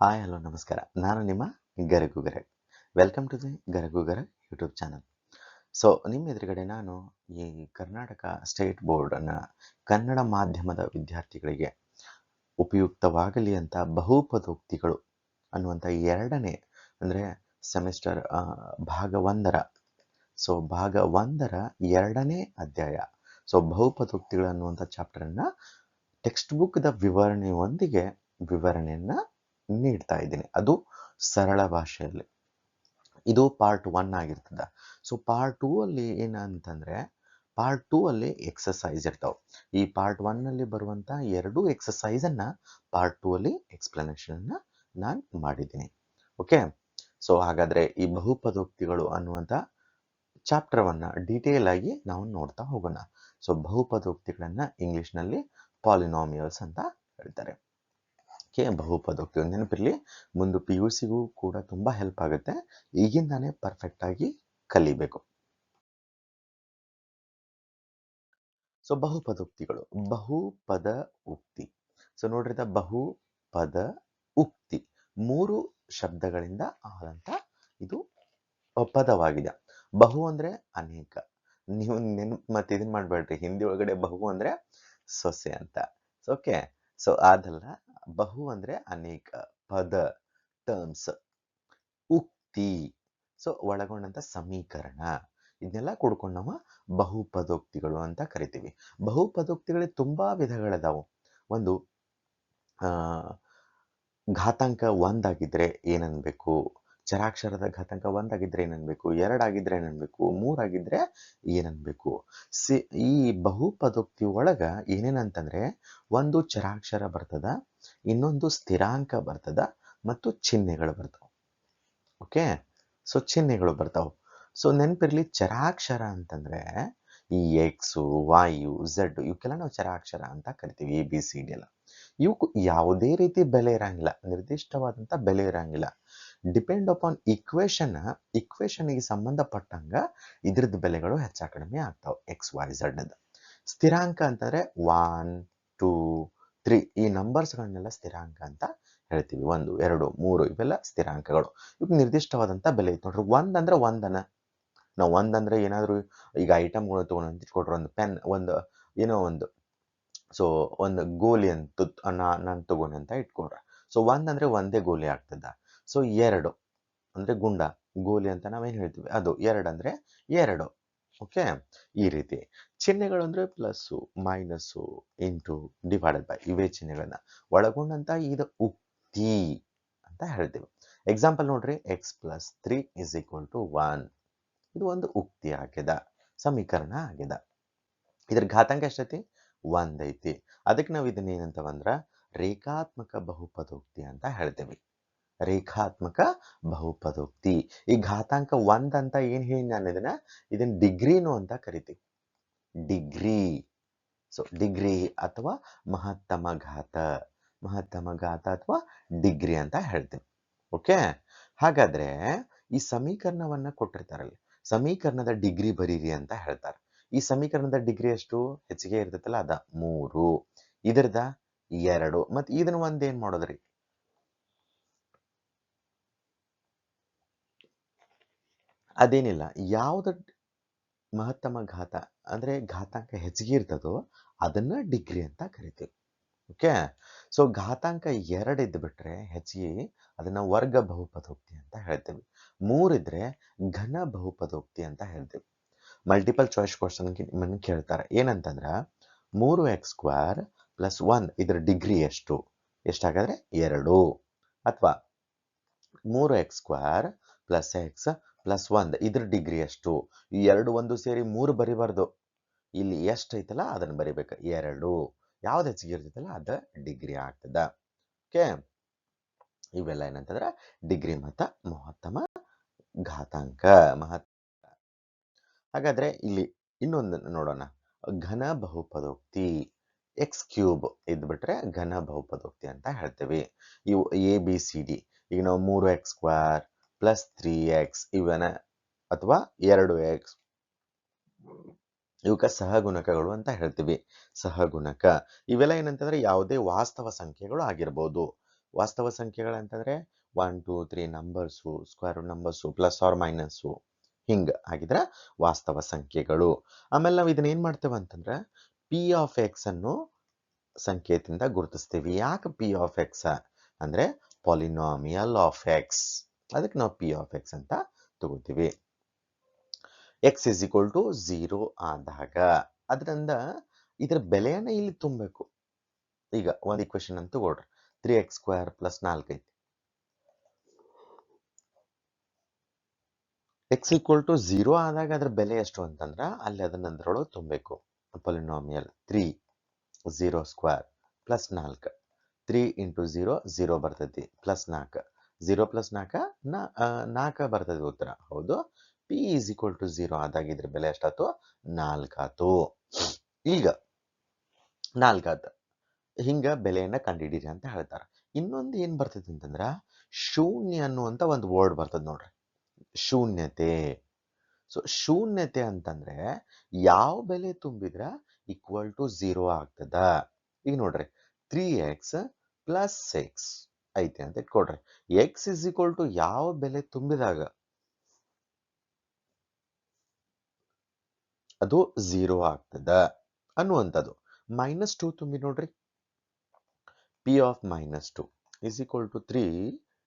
Hi hello ನಮಸ್ಕಾರ. ನಾನು ನಿಮ್ಮ Garagu Garag. Welcome to the Garagu Garag YouTube channel. So ನಿಮ್ಮ ಎದುರುಗಡೆ ನಾನು ಈ ಕರ್ನಾಟಕ ಸ್ಟೇಟ್ ಬೋರ್ಡನ್ನು ಕನ್ನಡ ಮಾಧ್ಯಮದ ವಿದ್ಯಾರ್ಥಿಗಳಿಗೆ ಉಪಯುಕ್ತವಾಗಲಿ ಅಂತ ಬಹುಪದೋಕ್ತಿಗಳು ಅನ್ನುವಂಥ ಎರಡನೇ ಅಂದರೆ ಸೆಮಿಸ್ಟರ್ ಭಾಗ ಒಂದರ ಭಾಗ ಒಂದರ ಎರಡನೇ ಅಧ್ಯಾಯ ಬಹುಪದೋಕ್ತಿಗಳು ಅನ್ನುವಂಥ ಚಾಪ್ಟರನ್ನು ಟೆಕ್ಸ್ಟ್ ಬುಕ್ದ ವಿವರಣೆಯೊಂದಿಗೆ ವಿವರಣೆಯನ್ನು ನೀಡ್ತಾ ಇದ್ದೀನಿ, ಅದು ಸರಳ ಭಾಷೆಯಲ್ಲಿ. ಇದು ಪಾರ್ಟ್ 1 ಆಗಿರ್ತದೆ. ಪಾರ್ಟ್ 2 ಅಲ್ಲಿ ಏನಂತಂದ್ರೆ ಪಾರ್ಟ್ 2 ಅಲ್ಲಿ ಎಕ್ಸಸೈಸ್ ಇರ್ತಾವೆ. ಈ ಪಾರ್ಟ್ 1 ನಲ್ಲಿ ಬರುವಂತ ಎರಡು ಎಕ್ಸಸೈಸ್ ಅನ್ನ ಪಾರ್ಟ್ 2 ಅಲ್ಲಿ ಎಕ್ಸ್ಪ್ಲನೇಷನ್ ಅನ್ನ ನಾನು ಮಾಡಿದ್ದೀನಿ. ಓಕೆ, ಹಾಗಾದ್ರೆ ಈ ಬಹುಪದೋಕ್ತಿಗಳು ಅನ್ನುವಂತ ಚಾಪ್ಟರ್ ವನ್ನ ಡೀಟೇಲ್ ಆಗಿ ನಾವು ನೋಡ್ತಾ ಹೋಗೋಣ. ಬಹುಪದೋಕ್ತಿಗಳನ್ನ ಇಂಗ್ಲಿಷ್ ನಲ್ಲಿ ಪಾಲಿನಾಮಿಯಲ್ಸ್ ಅಂತ ಹೇಳ್ತಾರೆ. ಬಹುಪದೋಕ್ತಿ ನೆನಪಿರ್ಲಿ, ಮುಂದೆ PUCಗೂ ಕೂಡ ತುಂಬಾ ಹೆಲ್ಪ್ ಆಗುತ್ತೆ. ಈಗಿಂದಾನೇ ಪರ್ಫೆಕ್ಟ್ ಆಗಿ ಕಲಿಬೇಕು. ಬಹುಪದೋಕ್ತಿಗಳು, ಬಹುಪದ ಉಕ್ತಿ. ನೋಡ್ರಿ, ಬಹುಪದ ಉಕ್ತಿ ಮೂರು ಶಬ್ದಗಳಿಂದ ಆದಂತ ಇದು ಪದವಾಗಿದೆ. ಬಹು ಅಂದ್ರೆ ಅನೇಕ. ನೀವು ಮತ್ತೆ ಇದನ್ ಮಾಡ್ಬೇಡ್ರಿ, ಹಿಂದಿ ಒಳಗಡೆ ಬಹು ಅಂದ್ರೆ ಸೊಸೆ ಅಂತ. ಓಕೆ, ಅದಲ್ಲ, ಬಹು ಅಂದ್ರೆ ಅನೇಕ, ಪದ, ಟರ್ಮ್ಸ್, ಉಕ್ತಿ ಒಳಗೊಂಡಂತ ಸಮೀಕರಣ, ಇದನ್ನೆಲ್ಲ ಕೂಡ್ಕೊಂಡು ನಾವು ಬಹುಪದೋಕ್ತಿಗಳು ಅಂತ ಕರಿತೀವಿ. ಬಹುಪದೋಕ್ತಿಗಳಿಗೆ ತುಂಬಾ ವಿಧಗಳಿದಾವು. ಒಂದು ಘಾತಾಂಕ 1 ಆಗಿದ್ರೆ ಏನನ್ಬೇಕು, ಚರಾಕ್ಷರದ ಘಾತಾಂಕ 1 ಆಗಿದ್ರೆ ಏನನ್ಬೇಕು, 2 ಆಗಿದ್ರೆ ಏನನ್ಬೇಕು, 3 ಆಗಿದ್ರೆ ಏನನ್ಬೇಕು. ಈ ಬಹುಪದೋಕ್ತಿ ಒಳಗ ಏನೇನಂತಂದ್ರೆ ಒಂದು ಚರಾಕ್ಷರ ಬರ್ತದ, ಇನ್ನೊಂದು ಸ್ಥಿರಾಂಕ ಬರ್ತದ, ಮತ್ತು ಚಿಹ್ನೆಗಳು ಬರ್ತಾವ. ಓಕೆ, ಚಿಹ್ನೆಗಳು ಬರ್ತಾವ. ನೆನಪಿರ್ಲಿ, ಚರಾಕ್ಷರ ಅಂತಂದ್ರೆ ಈ ಎಕ್ಸ್, ವೈ, ಝೆಡ್ ಇವಕ್ಕೆಲ್ಲ ನಾವು ಚರಾಕ್ಷರ ಅಂತ ಕರಿತೀವಿ. ABCD ಎಲ್ಲ ಇವಕ್ಕೂ ಯಾವುದೇ ರೀತಿ ಬೆಲೆ ಇರಂಗಿಲ್ಲ, ನಿರ್ದಿಷ್ಟವಾದಂತ ಬೆಲೆ ಇರಂಗಿಲ್ಲ. ಡಿಪೆಂಡ್ ಅಪಾನ್ ಇಕ್ವೇಶನ್ಗೆ ಸಂಬಂಧಪಟ್ಟಂಗ ಇದ್ರದ್ದು ಬೆಲೆಗಳು ಹೆಚ್ಚಾ ಕಡಿಮೆ ಆಗ್ತಾವ. XYZ. ಸ್ಥಿರಾಂಕ ಅಂತಂದ್ರೆ 1, 2, 3 ಈ ನಂಬರ್ಸ್ಗಳನ್ನೆಲ್ಲ ಸ್ಥಿರಾಂಕ ಅಂತ ಹೇಳ್ತೀವಿ. 1, 2, 3 ಇವೆಲ್ಲ ಸ್ಥಿರಾಂಕಗಳು. ಇವಕ್ಕೆ ನಿರ್ದಿಷ್ಟವಾದಂತ ಬೆಲೆ ಐತೆ ನೋಡ್ರಿ. 1 ಅಂದ್ರೆ 1 ನಾವು 1 ಅಂದ್ರೆ ಏನಾದ್ರು ಈಗ ಐಟಮ್ಗಳು ತಗೊಂಡು ಇಟ್ಕೊಟ್ರೆ, ಒಂದು ಪೆನ್, ಒಂದು ಏನೋ ಒಂದು ಒಂದು ಗೋಲಿ ಅಂತ ನಾನು ತಗೊಂಡೆ ಅಂತ ಇಟ್ಕೊಡ್ರೆ, 1 ಅಂದ್ರೆ ಒಂದೇ ಗೋಲಿ ಆಗ್ತದ. 2 ಅಂದ್ರೆ ಗುಂಡ, ಗೋಲಿ ಅಂತ ನಾವೇನ್ ಹೇಳ್ತೀವಿ, ಅದು 2 ಅಂದ್ರೆ 2. ಓಕೆ, ಈ ರೀತಿ ಚಿಹ್ನೆಗಳು ಅಂದ್ರೆ plus, minus, into, divided by ಇವೇ ಚಿಹ್ನೆಗಳನ್ನ ಒಳಗೊಂಡಂತ ಇದು ಉಕ್ತಿ ಅಂತ ಹೇಳ್ತೀವಿ. ಎಕ್ಸಾಂಪಲ್ ನೋಡ್ರಿ, x+3 = 1. ಇದು ಒಂದು ಉಕ್ತಿ ಆಗ್ಯದ, ಸಮೀಕರಣ ಆಗ್ಯದ. ಇದ್ರ ಘಾತಾಂಕ ಎಷ್ಟೈತಿ? 1 ಐತಿ. ಅದಕ್ಕೆ ನಾವು ಇದನ್ನ ಏನಂತವಂದ್ರ ರೇಖಾತ್ಮಕ ಬಹುಪದೋಕ್ತಿ ಅಂತ ಹೇಳ್ತೇವೆ. ರೇಖಾತ್ಮಕ ಬಹುಪದೋಕ್ತಿ. ಈ ಘಾತಾಂಕ 1 ಅಂತ ಏನ್ ಹೇಳಿ ನಾನು ಇದನ್ನ ಡಿಗ್ರಿನು ಅಂತ ಕರಿತೀವಿ. ಡಿಗ್ರಿ. ಡಿಗ್ರಿ ಅಥವಾ ಮಹತ್ತಮ ಘಾತ ಅಥವಾ ಡಿಗ್ರಿ ಅಂತ ಹೇಳ್ತೇವೆ. ಓಕೆ, ಹಾಗಾದ್ರೆ ಈ ಸಮೀಕರಣವನ್ನ ಕೊಟ್ಟಿರ್ತಾರಲ್ಲ, ಸಮೀಕರಣದ ಡಿಗ್ರಿ ಬರೀರಿ ಅಂತ ಹೇಳ್ತಾರೆ. ಈ ಸಮೀಕರಣದ ಡಿಗ್ರಿ ಎಷ್ಟು? ಹೆಚ್ಚಿಗೆ ಇರ್ತೈತಲ್ಲ, ಅದ 3, ಇದರದ 2, ಮತ್ತೆ ಇದನ್ನ ಒಂದ್ ಏನ್ ಮಾಡೋದ್ರಿ, ಅದೇನಿಲ್ಲ, ಯಾವ್ದು ಮಹತ್ತಮ ಘಾತ ಅಂದ್ರೆ ಘಾತಾಂಕ ಹೆಚ್ಚಿಗೆ ಇರ್ತದೋ ಅದನ್ನ ಡಿಗ್ರಿ ಅಂತ ಕರಿತೀವಿ. ಓಕೆ, ಘಾತಾಂಕ 2 ಇದ್ದು ಬಿಟ್ರೆ ಹೆಚ್ಚಿಗೆ, ಅದನ್ನ ವರ್ಗ ಬಹುಪದೋಕ್ತಿ ಅಂತ ಹೇಳ್ತೇವೆ. 3 ಇದ್ರೆ ಘನ ಬಹುಪದೋಕ್ತಿ ಅಂತ ಹೇಳ್ತೇವೆ. ಮಲ್ಟಿಪಲ್ ಚಾಯ್ಸ್ ಕ್ವಶನ್ ನಿಮ್ಮನ್ನು ಕೇಳ್ತಾರೆ, ಏನಂತಂದ್ರ 3x² + 1 ಇದ್ರ ಡಿಗ್ರಿ ಎಷ್ಟು? ಎಷ್ಟಾಗಾದ್ರೆ 2. ಅಥವಾ 3x² + x + 1 ಇದ್ರ ಡಿಗ್ರಿ ಎಷ್ಟು? ಈ 2 ಒಂದು ಸೇರಿ 3 ಬರಿಬಾರ್ದು, ಇಲ್ಲಿ ಎಷ್ಟು ಐತಲ್ಲ ಅದನ್ನ ಬರಿಬೇಕು, 2. ಯಾವ್ದು ಹೆಚ್ಚಿಗೆ ಇರ್ತೈತಲ್ಲ ಅದ ಡಿಗ್ರಿ ಆಗ್ತದ. ಓಕೆ, ಇವೆಲ್ಲ ಏನಂತಂದ್ರೆ ಡಿಗ್ರಿ ಮತ್ತ ಮಹತ್ತಮ ಘಾತಾಂಕ. ಹಾಗಾದ್ರೆ ಇಲ್ಲಿ ಇನ್ನೊಂದು ನೋಡೋಣ, ಘನ ಬಹುಪದೋಕ್ತಿ. x³ ಇದ್ಬಿಟ್ರೆ ಘನ ಬಹುಪದೋಕ್ತಿ ಅಂತ ಹೇಳ್ತೇವೆ. ಇವು ABCD, ಈಗ ನಾವು 3x² + 3x ಇವನ ಅಥವಾ 2x ಇವಕ್ಕ ಸಹಗುಣಕಗಳು ಅಂತ ಹೇಳ್ತೀವಿ. ಸಹಗುಣಕ ಇವೆಲ್ಲ ಏನಂತಂದ್ರೆ ಯಾವುದೇ ವಾಸ್ತವ ಸಂಖ್ಯೆಗಳು ಆಗಿರ್ಬೋದು. ವಾಸ್ತವ ಸಂಖ್ಯೆಗಳಂತಂದ್ರೆ 1 2 3 numbers, square root numbers, plus or minus, ಹಿಂಗ ಆಗಿದ್ರೆ ವಾಸ್ತವ ಸಂಖ್ಯೆಗಳು. ಆಮೇಲೆ ನಾವು ಇದನ್ನ ಏನ್ ಮಾಡ್ತೇವೆ ಅಂತಂದ್ರೆ ಪಿ ಆಫ್ ಎಕ್ಸ್ ಅನ್ನು ಸಂಕೇತದಿಂದ ಗುರುತಿಸ್ತೀವಿ. ಯಾಕೆ ಪಿ ಆಫ್ ಎಕ್ಸ್ ಅಂದ್ರೆ ಪಾಲಿನಾಮಿಯಲ್ ಆಫ್ ಎಕ್ಸ್, ಅದಕ್ಕೆ ನಾವು ಪಿ ಆಫ್ ಎಕ್ಸ್ ಅಂತ ತಗೋತೀವಿ. ಎಕ್ಸ್ ಇಸ್ ಈಕ್ವಲ್ ಟು 0 ಆದಾಗ ಅದರಿಂದ ಇದರ ಬೆಲೆಯನ್ನ ಇಲ್ಲಿ ತುಂಬಬೇಕು. ಈಗ ಒಂದು ಇಕ್ವೇಶನ್ ಅಂತ ತಗೊಳ್ರಿ, 3x² ಪ್ಲಸ್ 4 ಐತಿ. ಎಕ್ಸ್ ಈಕ್ವಲ್ ಟು 0 ಆದಾಗ ಅದ್ರ ಬೆಲೆ ಎಷ್ಟು ಅಂತಂದ್ರ ಅಲ್ಲಿ ಅದನ್ನ ಅದರೊಳಗೆ ತುಂಬಬೇಕು. ಪಾಲಿನಾಮಿಯಲ್ 3 0² ಪ್ಲಸ್ 4, 3 ಇಂಟು 0 0 ಬರ್ತೈತಿ, ಪ್ಲಸ್ 4 0 ಪ್ಲಸ್ 4 4 ಬರ್ತೈತಿ ಉತ್ತರ. ಹೌದು, ಪಿ ಈಸ್ ಈಕ್ವಲ್ ಟು 0 ಆದಾಗ ಇದ್ರ ಬೆಲೆ ಎಷ್ಟಾಯ್ತು? 4 ಆತು. ಈಗ 4 ಆತ, ಹಿಂಗ ಬೆಲೆಯನ್ನ ಕಂಡುಹಿಡೀರಿ ಅಂತ ಹೇಳ್ತಾರ. ಇನ್ನೊಂದು ಏನ್ ಬರ್ತೈತಿ ಅಂತಂದ್ರ ಶೂನ್ಯ ಅನ್ನುವಂತ ಒಂದು ವರ್ಡ್ ಬರ್ತದ ನೋಡ್ರಿ, ಶೂನ್ಯತೆ. ಸೊ ಶೂನ್ಯತೆ ಅಂತಂದ್ರೆ ಯಾವ ಬೆಲೆ ತುಂಬಿದ್ರ ಈಕ್ವಲ್ ಟು 0 ಆಗ್ತದ. ಈಗ ನೋಡ್ರಿ 3x ಪ್ಲಸ್ 6 ಐತೆ ಅಂತ ಇಟ್ಕೊಡ್ರಿ. ಎಕ್ಸ್ ಇಸ್ ಈಕ್ವಲ್ ಟು ಯಾವ ಬೆಲೆ ತುಂಬಿದಾಗ ಅದು 0 ಆಗ್ತದ ಅನ್ನುವಂಥದ್ದು. -2 ತುಂಬಿ ನೋಡ್ರಿ, p of -2 is equal to 3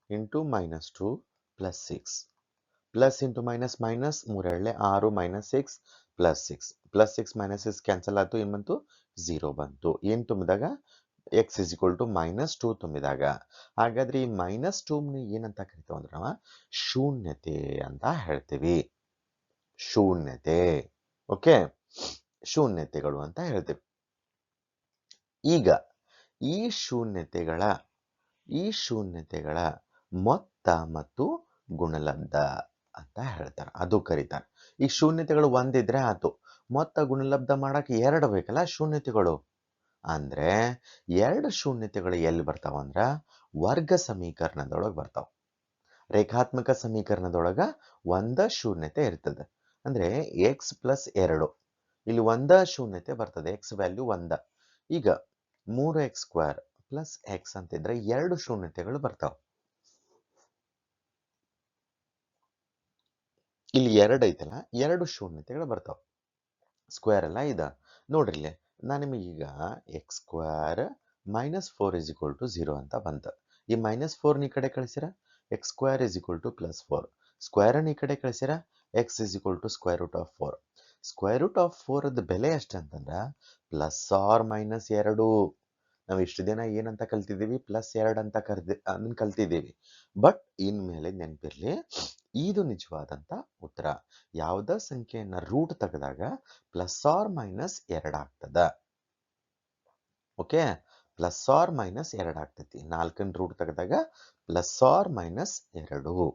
into -2 plus 6, plus into minus minus, 3 6 minus 6 plus 6, plus 6 minus 6 cancel ಆಯ್ತು, ಏನ್ ಬಂತು? 0 ಬಂತು. ಏನ್ ತುಂಬಿದಾಗ? ಎಕ್ಸ್ ಇಸ್ ಈಕ್ವಲ್ ಟು -2 ತುಂಬಿದಾಗ. ಹಾಗಾದ್ರೆ ಈ -2 ಏನಂತ ಕರಿತೀವಿ ಅಂದ್ರೆ ನಾವು ಶೂನ್ಯತೆ ಅಂತ ಹೇಳ್ತೀವಿ. ಶೂನ್ಯತೆ. ಓಕೆ, ಶೂನ್ಯತೆಗಳು ಅಂತ ಹೇಳ್ತೀವಿ. ಈಗ ಈ ಶೂನ್ಯತೆಗಳ ಮೊತ್ತ ಮತ್ತು ಗುಣಲಬ್ಧ ಅಂತ ಹೇಳ್ತಾರೆ, ಅದು ಕರೀತಾರೆ. ಈ ಶೂನ್ಯತೆಗಳು ಒಂದಿದ್ರೆ ಆತು, ಮೊತ್ತ ಗುಣಲಬ್ಧ ಮಾಡಕ್ 2 ಬೇಕಲ್ಲ ಶೂನ್ಯತೆಗಳು. ಅಂದ್ರೆ 2 ಶೂನ್ಯತೆಗಳು ಎಲ್ಲಿ ಬರ್ತಾವ ಅಂದ್ರ ವರ್ಗ ಸಮೀಕರಣದೊಳಗೆ ಬರ್ತಾವ. ರೇಖಾತ್ಮಕ ಸಮೀಕರಣದೊಳಗ ಒಂದ ಶೂನ್ಯತೆ ಇರ್ತದೆ, ಅಂದ್ರೆ ಎಕ್ಸ್ ಪ್ಲಸ್ 2, ಇಲ್ಲಿ ಒಂದ ಶೂನ್ಯತೆ ಬರ್ತದೆ, ಎಕ್ಸ್ ವ್ಯಾಲ್ಯೂ 1. ಈಗ 3x² ಪ್ಲಸ್ ಎಕ್ಸ್ ಅಂತಿದ್ರೆ 2 ಶೂನ್ಯತೆಗಳು ಬರ್ತಾವ. ಇಲ್ಲಿ 2 ಐತಲ್ಲ, 2 ಶೂನ್ಯತೆಗಳು ಬರ್ತಾವ. ಸ್ಕ್ವೇರ್ ಎಲ್ಲ ಇದ ನೋಡ್ರಿ, ಇಲ್ಲಿ ನಾನು ನಿಮಗೀಗ x² -4 ಇಸ್ ಈಕ್ವಲ್ ಟು 0 ಅಂತ ಬಂತ. ಈ -4 ಈ ಕಡೆ ಕಳಿಸಿರ x² is equal to plus 4, square ಅನ್ನು ಈ ಕಡೆ ಕಳಿಸಿರ x is equal to square root of 4. Square root of 4 ಬೆಲೆ ಎಷ್ಟು ಅಂತಂದ್ರ ಪ್ಲಸ್ ಆರ್ ಮೈನಸ್ 2. ನಾವು ಇಷ್ಟು ದಿನ ಏನಂತ ಕಲ್ತಿದ್ದೀವಿ? +2 ಅಂತ ಅದನ್ನ ಕಲ್ತಿದ್ದೀವಿ. ಬಟ್ ಇನ್ಮೇಲೆ ನೆನಪಿರ್ಲಿ, ಇದು ನಿಜವಾದಂತ ಉತ್ತರ. ಯಾವುದ ಸಂಖ್ಯೆಯನ್ನ ರೂಟ್ ತೆಗೆದಾಗ +2 ಆಗ್ತದ. ಓಕೆ, +2 ಆಗ್ತೈತಿ. 4ನ ರೂಟ್ ತೆಗೆದಾಗ +2.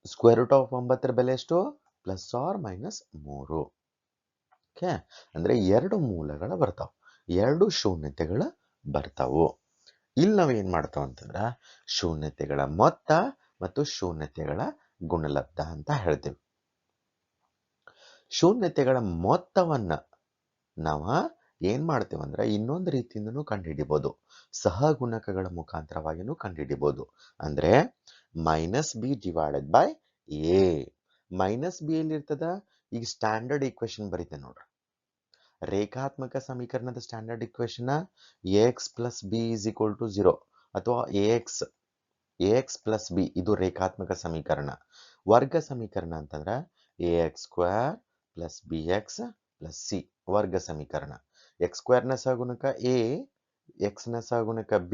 ಸ್ಕ್ವೇರ್ ರೂಟ್ ಆಫ್ 9ರ ಬೆಲೆ ಎಷ್ಟು? +3. ಓಕೆ, ಅಂದ್ರೆ 2 ಮೂಲಗಳು ಬರ್ತಾವ, 2 ಶೂನ್ಯತೆಗಳು ಬರ್ತಾವು. ಇಲ್ಲಿ ನಾವ್ ಏನ್ ಮಾಡ್ತಾವ ಅಂತಂದ್ರ ಶೂನ್ಯತೆಗಳ ಮೊತ್ತ ಮತ್ತು ಶೂನ್ಯತೆಗಳ ಗುಣಲಬ್ಧ ಅಂತ ಹೇಳ್ತೇವೆ. ಶೂನ್ಯತೆಗಳ ಮೊತ್ತವನ್ನ ನಾವ ಏನ್ ಮಾಡ್ತೇವಂದ್ರ ಇನ್ನೊಂದು ರೀತಿಯಿಂದನೂ ಕಂಡುಹಿಡಿಬಹುದು, ಸಹಗುಣಕಗಳ ಮುಖಾಂತರವಾಗಿನೂ ಕಂಡುಹಿಡಿಬಹುದು. ಅಂದ್ರೆ -b divided by a. -b ಎಲ್ಲಿ ಇರ್ತದ? ಈಗ ಸ್ಟ್ಯಾಂಡರ್ಡ್ ಈಕ್ವೇಶನ್ ಬರೀತೆ ನೋಡ್ರಿ, ರೇಖಾತ್ಮಕ ಸಮೀಕರಣದ standard equation ax plus b is equal to 0 ಅಥವಾ ax ಪ್ಲಸ್ b, ಇದು ರೇಖಾತ್ಮಕ ಸಮೀಕರಣ. ವರ್ಗ ಸಮೀಕರಣ ಅಂತಂದ್ರ ax² plus bx plus c, ವರ್ಗ ಸಮೀಕರಣ. x² ನ ಸಹಗುಣಕ a, x ನ ಸಹಗುಣಕ b,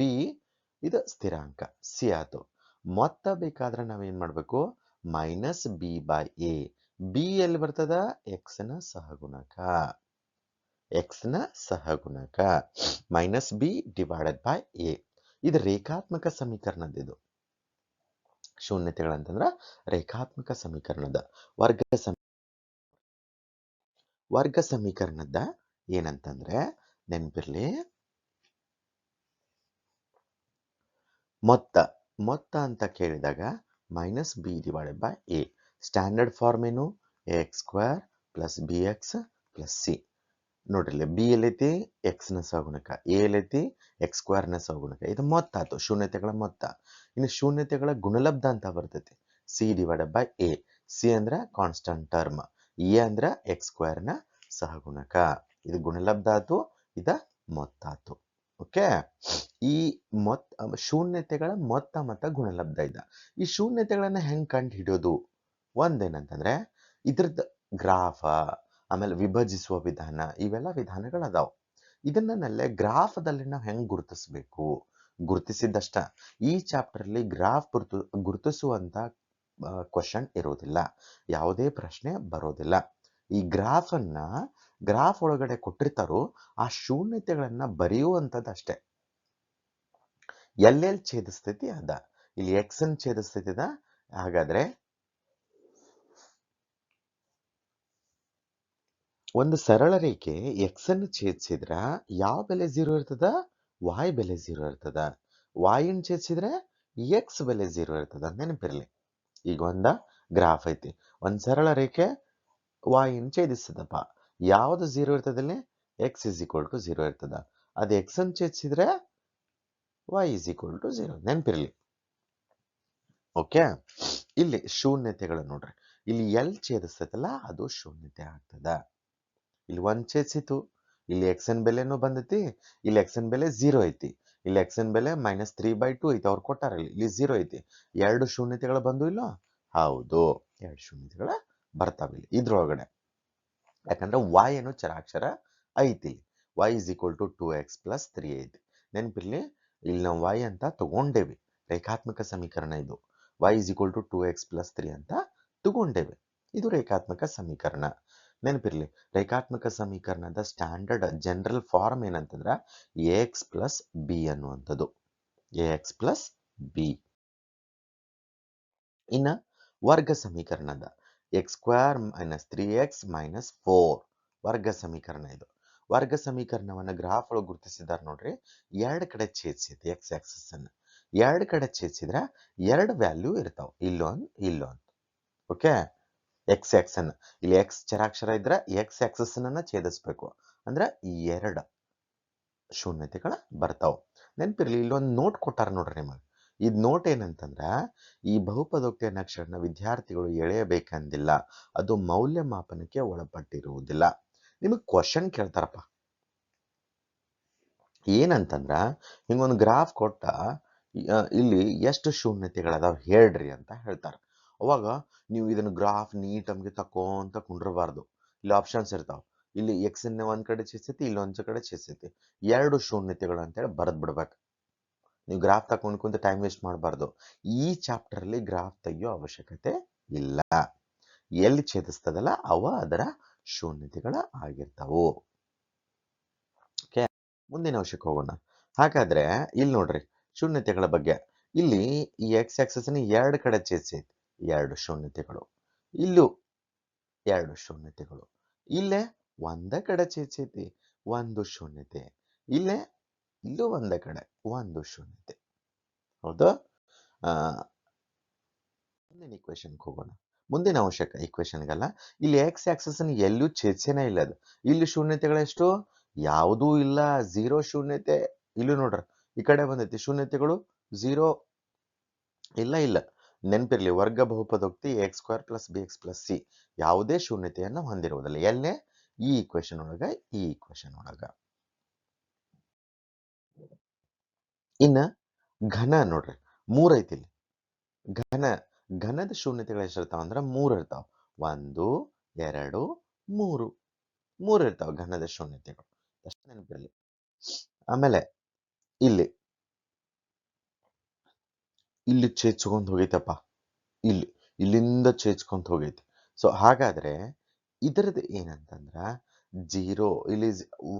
ಇದು ಸ್ಥಿರಾಂಕ c ಆತು. ಮೊತ್ತ ಬೇಕಾದ್ರೆ ನಾವೇನ್ ಮಾಡ್ಬೇಕು? -b by a. b ಎಲ್ಲಿ ಬರ್ತದ? x ನ ಸಹಗುಣಕ, -b ಡಿವೈಡೆಡ್ ಬೈ a. ಇದು ರೇಖಾತ್ಮಕ ಸಮೀಕರಣದ, ಇದು ಶೂನ್ಯತೆಗಳಂತಂದ್ರ ರೇಖಾತ್ಮಕ ಸಮೀಕರಣದ ವರ್ಗ ಸಮೀಕರಣದ ಏನಂತಂದ್ರೆ ನೆನಪಿರ್ಲಿ, ಮೊತ್ತ ಅಂತ ಕೇಳಿದಾಗ -b divided by a. Standard form ಏನು? ax² plus bx plus c. ನೋಡ್ರಿ ಇಲ್ಲಿ ಬಿ ಎಲ್ಲೈತಿ ಎಕ್ಸ್ ನ ಸಹಗುಣಕ, ಎ ಎಲ್ಲೈತಿ ಎಕ್ಸ್ ಸ್ಕ್ವೇರ್ ನ ಸಹಗುಣಕ. ಇದು ಮೊತ್ತ ಆಯ್ತು, ಶೂನ್ಯತೆಗಳ ಮೊತ್ತ. ಇನ್ನು ಶೂನ್ಯತೆಗಳ ಗುಣಲಬ್ಧ ಅಂತ ಬರ್ತೈತಿ, C divided by A. C ಅಂದ್ರ ಕಾನ್ಸ್ಟಂಟ್ ಟರ್ಮ್, ಎ ಅಂದ್ರ ಎಕ್ಸ್ ಸ್ಕ್ವೇರ್ ನ ಸಹಗುಣಕ. ಇದು ಗುಣಲಬ್ಧ ಆಯ್ತು, ಇದ ಮೊತ್ತ ಆಯ್ತು. ಓಕೆ, ಈ ಶೂನ್ಯತೆಗಳ ಮೊತ್ತ ಮತ್ತು ಗುಣಲಬ್ಧ ಇದ. ಈ ಶೂನ್ಯತೆಗಳನ್ನ ಹೆಂಗ್ ಕಂಡು ಹಿಡಿಯೋದು? ಒಂದೇನಂತಂದ್ರೆ ಇದ್ರದ್ದು ಗ್ರಾಫ, ಆಮೇಲೆ ವಿಭಜಿಸುವ ವಿಧಾನ, ಇವೆಲ್ಲ ವಿಧಾನಗಳದಾವ. ಇದನ್ನೆಲ್ಲ ಗ್ರಾಫದಲ್ಲಿ ನಾವು ಹೆಂಗ್ ಗುರುತಿಸ್ಬೇಕು? ಗುರುತಿಸಿದ್ದಷ್ಟ ಈ ಚಾಪ್ಟರ್ ಅಲ್ಲಿ ಗ್ರಾಫ್ ಗುರುತಿಸುವಂತ ಕ್ವಶನ್ ಇರೋದಿಲ್ಲ, ಯಾವುದೇ ಪ್ರಶ್ನೆ ಬರೋದಿಲ್ಲ. ಈ ಗ್ರಾಫ್ ಒಳಗಡೆ ಕೊಟ್ಟಿರ್ತಾರೋ ಆ ಶೂನ್ಯತೆಗಳನ್ನ ಬರೆಯುವಂಥದ್ದು. ಎಲ್ಲೆಲ್ಲಿ ಛೇದಿಸ್ತೈತಿ ಅದ. ಇಲ್ಲಿ ಎಕ್ಸ್ ಅನ್ನು ಛೇದಿಸ್ತೈತಿ ಅದ. ಹಾಗಾದ್ರೆ ಒಂದು ಸರಳ ರೇಖೆ ಎಕ್ಸ್ ಅನ್ನು ಛೇದಿಸಿದ್ರ ಯಾವ ಬೆಲೆ 0 ಇರ್ತದ? y ಬೆಲೆ 0 ಇರ್ತದ. y ಅನ್ನು ಛೇದಿಸಿದ್ರೆ x ಬೆಲೆ 0 ಇರ್ತದ. ನೆನಪಿರ್ಲಿ. ಈಗ ಒಂದ ಗ್ರಾಫ್ ಐತಿ, ಒಂದ್ ಸರಳ ರೇಖೆ y ಅನ್ನು ಛೇದಿಸ್ತದಪ್ಪ. ಯಾವ್ದು 0 ಇರ್ತದಲ್ಲಿ? x is equal to 0 ಇರ್ತದ. ಅದು x ಅನ್ನು ಛೇದಿಸಿದ್ರೆ y is equal to 0. ನೆನಪಿರ್ಲಿ. ಓಕೆ, ಇಲ್ಲಿ ಶೂನ್ಯತೆಗಳು ನೋಡ್ರಿ, ಇಲ್ಲಿ ಎಲ್ ಛೇದಿಸ್ತೈತಲ್ಲ ಅದು ಶೂನ್ಯತೆ ಆಗ್ತದ. ಇಲ್ಲಿ 1 ಛೇದಿಸಿತು, ಇಲ್ಲಿ ಎಕ್ಸ್ ಎನ್ ಬೆಲೆನೂ ಬಂದೈತಿ, ಇಲ್ಲಿ ಎಕ್ಸ್ ಎನ್ ಬೆಲೆ 0 ಐತಿ, ಇಲ್ಲಿ ಎಕ್ಸ್ ಎನ್ ಬೆಲೆ -3/2 ಐತಿ, ಅವ್ರು ಕೊಟ್ಟಾರ. ಇಲ್ಲಿ 0 ಐತಿ. ಎರಡು ಶೂನ್ಯತೆಗಳು ಬಂದು ಇಲ್ಲ? ಹೌದು, ಎರಡು ಶೂನ್ಯತೆಗಳ ಬರ್ತಾವಿಲ್ಲ ಇದ್ರೊಳಗಡೆ. ಯಾಕಂದ್ರೆ y ಅನ್ನೋ ಚರಾಕ್ಷರ ಐತಿ. y is equal to 2x plus 3 ಐತಿ. ನೆನಪಿರ್ಲಿ, ಇಲ್ಲಿ ನಾವು y ಅಂತ ತಗೊಂಡೇವಿ, ರೇಖಾತ್ಮಕ ಸಮೀಕರಣ ಇದು. y is equal to 2x plus 3 ಅಂತ ತಗೊಂಡೇವೆ, ಇದು ರೇಖಾತ್ಮಕ ಸಮೀಕರಣ. ನೆನಪಿರ್ಲಿ, ರೇಖಾತ್ಮಕ ಸಮೀಕರಣದ ಸ್ಟ್ಯಾಂಡರ್ಡ್ ಜನರಲ್ ಫಾರ್ಮ್ ಏನಂತಂದ್ರ ax ಪ್ಲಸ್ ಬಿ ಅನ್ನುವಂಥದ್ದು. ax plus b. ಇನ್ನ ವರ್ಗ ಸಮೀಕರಣದ x² - 3x - 4 ವರ್ಗ ಸಮೀಕರಣ ಇದು. ವರ್ಗ ಸಮೀಕರಣವನ್ನ ಗ್ರಾಫ್ ಒಳಗೆ ಗುರುತಿಸಿದಾರೆ ನೋಡ್ರಿ. ಎರಡು ಕಡೆ ಛೇದಿಸೈತಿ ಎಕ್ಸ್ ಆಕ್ಸಿಸ್ ಅನ್ನ. ಎರಡು ಕಡೆ ಛೇದಿಸಿದ್ರ ಎರಡು ವ್ಯಾಲ್ಯೂ ಇರ್ತಾವ, ಇಲ್ಲೊಂದು. ಓಕೆ, ಎಕ್ಸ್ ಎಕ್ಸ್ ಅನ್ನ ಇಲ್ಲಿ ಎಕ್ಸ್ ಚರಾಕ್ಷರ ಇದ್ರೆ ಎಕ್ಸ್ ಆಕ್ಸಿಸ್ ಅನ್ನ ಛೇದಿಸ್ಬೇಕು, ಅಂದ್ರೆ ಈ ಎರಡು ಶೂನ್ಯತೆಗಳ ಬರ್ತಾವ. ನೆನಪಿರ್ಲಿ, ಇಲ್ಲೊಂದು ನೋಟ್ ಕೊಟ್ಟಾರ ನೋಡ್ರಿ ನಿಮಗೆ. ಇದ್ ನೋಟ್ ಏನಂತಂದ್ರ, ಈ ಬಹುಪದೋಕ್ತಿಯ ನಕ್ಷೆಗಳನ್ನ ವಿದ್ಯಾರ್ಥಿಗಳು ಎಳೆಯಬೇಕಂದಿಲ್ಲ, ಅದು ಮೌಲ್ಯಮಾಪನಕ್ಕೆ ಒಳಪಟ್ಟಿರುವುದಿಲ್ಲ. ನಿಮಗೆ ಕ್ವಶನ್ ಕೇಳ್ತಾರಪ್ಪ, ಏನಂತಂದ್ರ ಹಿಂಗೊಂದು ಗ್ರಾಫ್ ಕೊಟ್ಟ ಇಲ್ಲಿ ಎಷ್ಟು ಶೂನ್ಯತೆಗಳದಾವ್ ಹೇಳ್ರಿ ಅಂತ ಹೇಳ್ತಾರ. ಅವಾಗ ನೀವು ಇದನ್ನ ಗ್ರಾಫ್ ನೀಟಮ್ಗೆ ತಕ್ಕೊಂತ ಕುಂಡ್ರಬಾರ್ದು. ಇಲ್ಲಿ ಆಪ್ಷನ್ಸ್ ಇರ್ತಾವ. ಇಲ್ಲಿ ಎಕ್ಸ್ ಅನ್ನ ಒಂದ್ ಕಡೆ ಛೇದಿಸೈತಿ, ಇಲ್ಲಿ ಒಂದ್ ಕಡೆ ಛೇದಿಸೈತಿ, ಎರಡು ಶೂನ್ಯತೆಗಳು ಅಂತೇಳಿ ಬರದ್ ಬಿಡ್ಬೇಕು. ನೀವು ಗ್ರಾಫ್ ತಕೊಂಡ್ ಕುಂತ ಟೈಮ್ ವೇಸ್ಟ್ ಮಾಡಬಾರ್ದು. ಈ ಚಾಪ್ಟರ್ ಅಲ್ಲಿ ಗ್ರಾಫ್ ತೆಗಿಯೋ ಅವಶ್ಯಕತೆ ಇಲ್ಲ. ಎಲ್ಲಿ ಛೇದಿಸ್ತದಲ್ಲ ಅವ ಅದರ ಶೂನ್ಯತೆಗಳ ಆಗಿರ್ತಾವು. ಓಕೆ, ಮುಂದಿನ ಅಂಶಕ್ಕೆ ಹೋಗೋಣ. ಹಾಗಾದ್ರೆ ಇಲ್ಲಿ ನೋಡ್ರಿ ಶೂನ್ಯತೆಗಳ ಬಗ್ಗೆ. ಇಲ್ಲಿ ಈ ಎಕ್ಸ್ ಆಕ್ಸಿಸ್ ನ ಎರಡು ಕಡೆ ಛೇದಿಸೈತಿ, ಎರಡು ಶೂನ್ಯತೆಗಳು. ಇಲ್ಲೂ ಎರಡು ಶೂನ್ಯತೆಗಳು. ಇಲ್ಲೇ ಒಂದ ಕಡೆ ಛೇದಿಸೈತಿ, ಒಂದು ಶೂನ್ಯತೆ. ಇಲ್ಲೂ ಒಂದ ಕಡೆ ಒಂದು ಶೂನ್ಯತೆ. ಹೌದು. ಮುಂದಿನ ಇಕ್ವೇಶನ್ಗೆ ಹೋಗೋಣ. ಮುಂದಿನ ಅಂಶಕ್ಕೆ ಇಕ್ವೇಶನ್ಗಲ್ಲ, ಇಲ್ಲಿ ಎಕ್ಸ್ ಆಕ್ಸಿಸ್ ಅನ್ನು ಎಲ್ಲೂ ಛೇದಿಸೇನೇ ಇಲ್ಲ. ಅದು ಇಲ್ಲಿ ಶೂನ್ಯತೆಗಳೆಷ್ಟು? ಯಾವುದೂ ಇಲ್ಲ, 0 ಶೂನ್ಯತೆ. ಇಲ್ಲಿ ನೋಡ್ರಿ, ಈ ಕಡೆ ಬಂದೈತಿ ಶೂನ್ಯತೆಗಳು 0 ಇಲ್ಲ. ನೆನಪಿರ್ಲಿ, ವರ್ಗ ಬಹುಪದೋಕ್ತಿ x² + bx + c ಯಾವುದೇ ಶೂನ್ಯತೆಯನ್ನು ಹೊಂದಿರುವುದಿಲ್ಲ. ಎಲ್ಲೇ? ಈ ಇಕ್ವೇಶನ್ ಒಳಗ, ಈ ಇಕ್ವೇಶನ್ ಒಳಗ. ಇನ್ನ ಘನ ನೋಡ್ರಿ, 3 ಐತಿ ಇಲ್ಲಿ. ಘನದ ಶೂನ್ಯತೆಗಳು ಎಷ್ಟಿರ್ತಾವ ಅಂದ್ರೆ 3 ಇರ್ತಾವ. 1 2 3 ಇರ್ತಾವ ಘನದ ಶೂನ್ಯತೆಗಳು. ಅಷ್ಟು ನೆನಪಿರಲಿ. ಆಮೇಲೆ ಇಲ್ಲಿ ಛೇದಿಸ್ಕೊಂತ ಹೋಗೈತಪ್ಪ, ಇಲ್ಲಿಂದ ಛೇದಿಸ್ಕೊಂತ ಹೋಗೈತಿ. ಸೊ ಹಾಗಾದ್ರೆ ಇದರದ್ದು ಏನಂತಂದ್ರ 0 ಇಲ್ಲಿ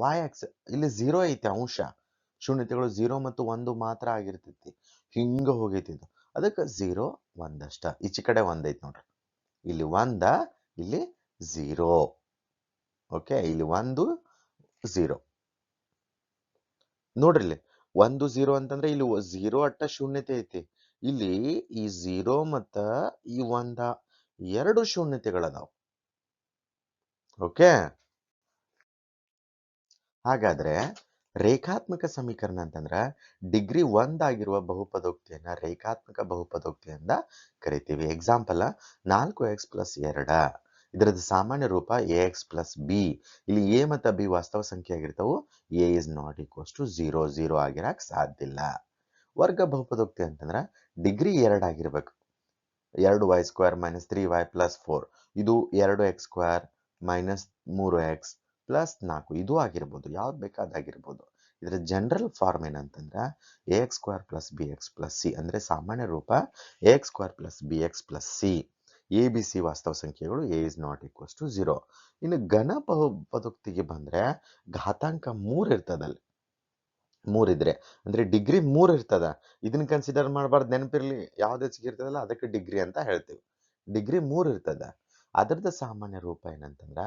y ಆಕ್ಸಿಸ್ ಇಲ್ಲಿ 0 ಐತಿ ಅಂಶ. ಶೂನ್ಯತೆಗಳು 0 ಮತ್ತು 1 ಮಾತ್ರ ಆಗಿರ್ತೈತಿ. ಹಿಂಗ ಹೋಗೈತಿ ಇದು. ಅದಕ್ಕೆ 0 1 ಅಷ್ಟ. ಈಚೆ ಕಡೆ 1 ಐತಿ ನೋಡ್ರಿ, ಇಲ್ಲಿ 1, ಇಲ್ಲಿ 0. ಓಕೆ, ಇಲ್ಲಿ 1 0 ನೋಡ್ರಿ. ಇಲ್ಲಿ 1 0 ಅಂತಂದ್ರೆ ಇಲ್ಲಿ 0 ಅಟ್ಟ ಶೂನ್ಯತೆ ಐತಿ. ಇಲ್ಲಿ ಈ 0 ಮತ್ತ ಈ 1 ಎರಡು ಶೂನ್ಯತೆಗಳದಾವ. ಓಕೆ, ಹಾಗಾದ್ರೆ ರೇಖಾತ್ಮಕ ಸಮೀಕರಣ ಅಂತಂದ್ರ ಡಿಗ್ರಿ 1 ಆಗಿರುವ ಬಹುಪದೋಕ್ತಿಯನ್ನ ರೇಖಾತ್ಮಕ ಬಹುಪದೋಕ್ತಿ ಅಂತ ಕರಿತೀವಿ. ಎಕ್ಸಾಂಪಲ್ 4x + 2 ಇದರದ್ದು ಸಾಮಾನ್ಯ ರೂಪ ax + b. ಇಲ್ಲಿ a ಮತ್ತು b ವಾಸ್ತವ ಸಂಖ್ಯೆ ಆಗಿರ್ತಾವು. a is not equals to 0 0 ಆಗಿರಕ್ ಸಾಧ್ಯ ಇಲ್ಲ. ವರ್ಗ ಬಹುಪದೋಕ್ತಿ ಅಂತಂದ್ರ ಡಿಗ್ರಿ 2 ಆಗಿರ್ಬೇಕು. 2y² - 3y + 4 ಇದು 2x² - 3x + 4 ಇದು ಆಗಿರ್ಬೋದು. ಯಾವ್ದು ಬೇಕಾದಾಗಿರ್ಬೋದು. ಇದರ general form ಏನಂತಂದ್ರ ax² + bx + c ಅಂದ್ರೆ ಸಾಮಾನ್ಯ ರೂಪ ax² + bx + c. a b c ವಾಸ್ತವ ಸಂಖ್ಯೆಗಳು a is not equals to 0. ಇನ್ನು ಘನ ಬಹುಪದೋಕ್ತಿಗೆ ಬಂದ್ರೆ ಘಾತಾಂಕ 3 ಇರ್ತದಲ್ಲಿ. 3 ಇದ್ರೆ ಅಂದ್ರೆ ಡಿಗ್ರಿ 3 ಇರ್ತದ. ಇದನ್ನ ಕನ್ಸಿಡರ್ ಮಾಡಬಾರ್ದು, ನೆನಪಿರ್ಲಿ. ಯಾವ್ದು ಹೆಚ್ಚಿಗೆ ಇರ್ತದಲ್ಲ ಅದಕ್ಕೆ ಡಿಗ್ರಿ ಅಂತ ಹೇಳ್ತೀವಿ. ಡಿಗ್ರಿ 3 ಇರ್ತದ. ಅದರದ ಸಾಮಾನ್ಯ ರೂಪ ಏನಂತಂದ್ರ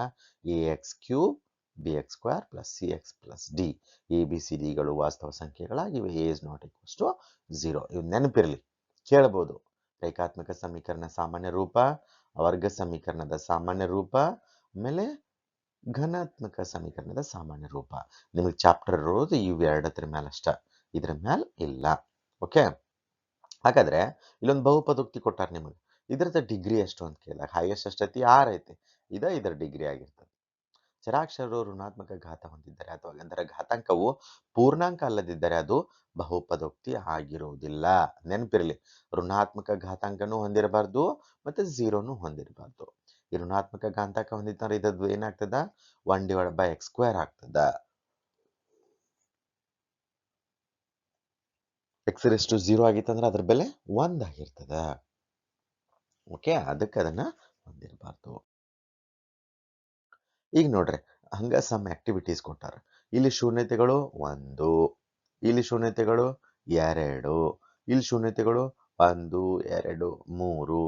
ax³ bx² + cx + d. a b c d ಗಳು ವಾಸ್ತವ ಸಂಖ್ಯೆಗಳಾಗಿವೆ. a is not equals to 0. ಇವು ನೆನಪಿರ್ಲಿ, ಕೇಳಬಹುದು. ರೇಖಾತ್ಮಕ ಸಮೀಕರಣ ಸಾಮಾನ್ಯ ರೂಪ, ವರ್ಗ ಸಮೀಕರಣದ ಸಾಮಾನ್ಯ ರೂಪ, ಆಮೇಲೆ ಘನಾತ್ಮಕ ಸಮೀಕರಣದ ಸಾಮಾನ್ಯ ರೂಪ. ನಿಮಗೆ ಚಾಪ್ಟರ್ ಇರೋದು ಇವೆರಡತ್ರ ಮೇಲೆ ಅಷ್ಟ, ಇದ್ರ ಮೇಲೆ ಇಲ್ಲ. ಓಕೆ, ಹಾಗಾದ್ರೆ ಇಲ್ಲೊಂದು ಬಹುಪದೋಕ್ತಿ ಕೊಟ್ಟಾರ ನಿಮಗೆ. ಇದ್ರದ ಡಿಗ್ರಿ ಎಷ್ಟು ಅಂತ ಕೇಳಿದಾಗ ಹೈಯೆಸ್ಟ್ ಎಷ್ಟೈತಿ? 6 ಐತಿ. ಇದರ ಡಿಗ್ರಿ ಆಗಿರ್ತದೆ. ಚರಾಕ್ಷರರು ಋಣಾತ್ಮಕ ಘಾತ ಹೊಂದಿದ್ದರೆ ಅಥವಾ ಅದರ ಘಾತಾಂಕವು ಪೂರ್ಣಾಂಕ ಅಲ್ಲದಿದ್ದರೆ ಅದು ಬಹುಪದೋಕ್ತಿ ಆಗಿರುವುದಿಲ್ಲ. ನೆನಪಿರಲಿ, ಋಣಾತ್ಮಕ ಘಾತಾಂಕನೂ ಹೊಂದಿರಬಾರ್ದು ಮತ್ತೆ 0ನೂ ಹೊಂದಿರಬಾರ್ದು. ಈ ಋಣಾತ್ಮಕ ಘಾತಾಂಕ ಹೊಂದಿದ್ದರೆ ಇದದ್ದು ಏನಾಗ್ತದ? 1/x² ಆಗ್ತದ. x⁻0 ಆಗಿತ್ತಂದ್ರೆ ಅದ್ರ ಬೆಲೆ 1 ಆಗಿರ್ತದ. ಓಕೆ, ಅದಕ್ಕೆ ಅದನ್ನ ಹೊಂದಿರಬಾರ್ದು. ಈಗ ನೋಡ್ರಿ, ಹಂಗ ಸಮ್ ಆಕ್ಟಿವಿಟೀಸ್ ಕೊಟ್ಟಾರ. ಇಲ್ಲಿ ಶೂನ್ಯತೆಗಳು 1, ಇಲ್ಲಿ ಶೂನ್ಯತೆಗಳು 2, ಇಲ್ಲಿ ಶೂನ್ಯತೆಗಳು 1 2 3,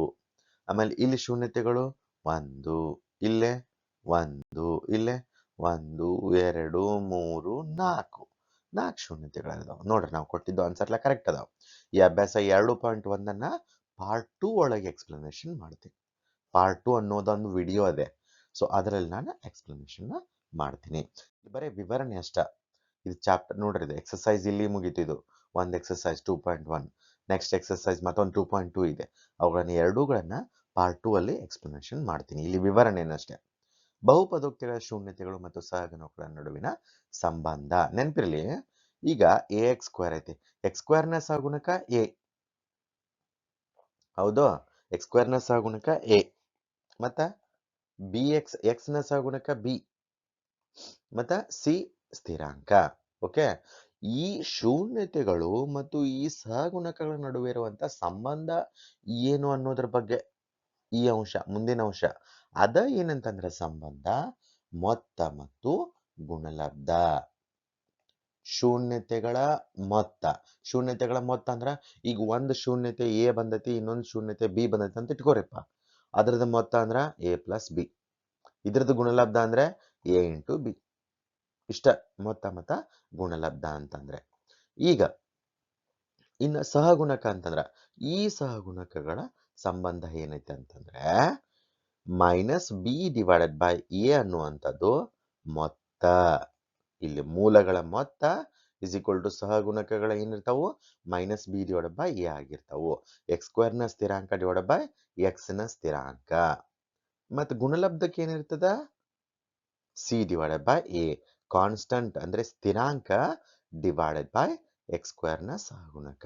ಆಮೇಲೆ ಇಲ್ಲಿ ಶೂನ್ಯತೆಗಳು 1, ಇಲ್ಲೇ 1, ಇಲ್ಲೇ 1 2 3 4 4 ಶೂನ್ಯತೆಗಳಿದಾವೆ. ನೋಡ್ರಿ, ನಾವು ಕೊಟ್ಟಿದ್ದು ಆನ್ಸರ್ ಎಲ್ಲ ಕರೆಕ್ಟ್ ಅದಾವ. ಈ ಅಭ್ಯಾಸ 2.1 ಅನ್ನ ಪಾರ್ಟ್ 2 ಒಳಗೆ ಎಕ್ಸ್ಪ್ಲನೇಷನ್ ಮಾಡ್ತೀನಿ. ಪಾರ್ಟ್ 2 ಅನ್ನೋದೊಂದು ವಿಡಿಯೋ ಇದೆ. ಸೊ ಅದರಲ್ಲಿ ನಾನು ಎಕ್ಸ್ಪ್ಲನೇಷನ್ ಮಾಡ್ತೀನಿ. ಬರೀ ವಿವರಣೆ ಅಷ್ಟ. ಇದು ಚಾಪ್ಟರ್ ನೋಡ್ರಿ, ಇದು ಎಕ್ಸರ್ಸೈಸ್ ಇಲ್ಲಿ ಮುಗೀತಿದ್ದು. ಒಂದು ಎಕ್ಸರ್ಸೈಸ್ 2.1, ನೆಕ್ಸ್ಟ್ ಎಕ್ಸರ್ಸೈಸ್ ಮತ್ತೊಂದು 2.2 ಇದೆ. ಅವುಗಳನ್ನ ಎರಡೂಗಳನ್ನ ಪಾರ್ಟ್ 2 ಅಲ್ಲಿ ಎಕ್ಸ್ಪ್ಲನೇಷನ್ ಮಾಡ್ತೀನಿ. ಇಲ್ಲಿ ವಿವರಣೆನಷ್ಟೇ. ಬಹುಪದೋಕ್ತಿಗಳ ಶೂನ್ಯತೆಗಳು ಮತ್ತು ಸಹಗುಣಕಗಳ ನಡುವಿನ ಸಂಬಂಧ ನೆನಪಿರ್ಲಿ. ಈಗ ax² ಐತಿ. x² ನ ಸಹಗುಣಕ a. ಹೌದು, x² ನ ಸಹಗುಣಕ a. ಮತ್ತ bx, x ನ ಸಹಗುಣಕ b. ಮತ್ತ c ಸ್ಥಿರಾಂಕ. ಓಕೆ, ಈ ಶೂನ್ಯತೆಗಳು ಮತ್ತು ಈ ಸಹಗುಣಕಗಳ ನಡುವೆ ಇರುವಂತ ಸಂಬಂಧ ಏನು ಅನ್ನೋದ್ರ ಬಗ್ಗೆ ಈ ಅಂಶ, ಮುಂದಿನ ಅಂಶ ಅದ ಏನಂತಂದ್ರೆ ಸಂಬಂಧ ಮೊತ್ತ ಮತ್ತು ಗುಣಲಬ್ಧ. ಶೂನ್ಯತೆಗಳ ಮೊತ್ತ. ಶೂನ್ಯತೆಗಳ ಮೊತ್ತ ಅಂದ್ರ ಈಗ ಒಂದು ಶೂನ್ಯತೆ a ಬಂದೈತಿ, ಇನ್ನೊಂದು ಶೂನ್ಯತೆ b ಬಂದೈತಿ ಅಂತ ಇಟ್ಕೋರಿಪ್ಪ. ಅದ್ರದ್ದು ಮೊತ್ತ ಅಂದ್ರ a + b. ಇದ್ರದ್ದು ಗುಣಲಬ್ಧ ಅಂದ್ರೆ a × b. ಇಷ್ಟ ಮೊತ್ತ ಮತ್ತ ಗುಣಲಬ್ಧ ಅಂತಂದ್ರೆ. ಈಗ ಇನ್ನು ಸಹಗುಣಕ ಅಂತಂದ್ರ ಈ ಸಹಗುಣಕಗಳ ಸಂಬಂಧ ಏನೈತೆ ಅಂತಂದ್ರೆ -b/a ಅನ್ನುವಂಥದ್ದು ಮೊತ್ತ. ಇಲ್ಲಿ ಮೂಲಗಳ ಮೊತ್ತ = ಸಹಗುಣಕಗಳ ಏನಿರ್ತಾವು -b/a ಆಗಿರ್ತಾವು. x² ನ ಸ್ಥಿರಾಂಕ / x ನ ಸ್ಥಿರಾಂಕ. ಮತ್ತು ಗುಣಲಬ್ಧಕ್ಕೆ ಏನಿರ್ತದ? c/a. ಕಾನ್ಸ್ಟಂಟ್ ಅಂದ್ರೆ ಸ್ಥಿರಾಂಕ / x² ನ ಸಹಗುಣಕ.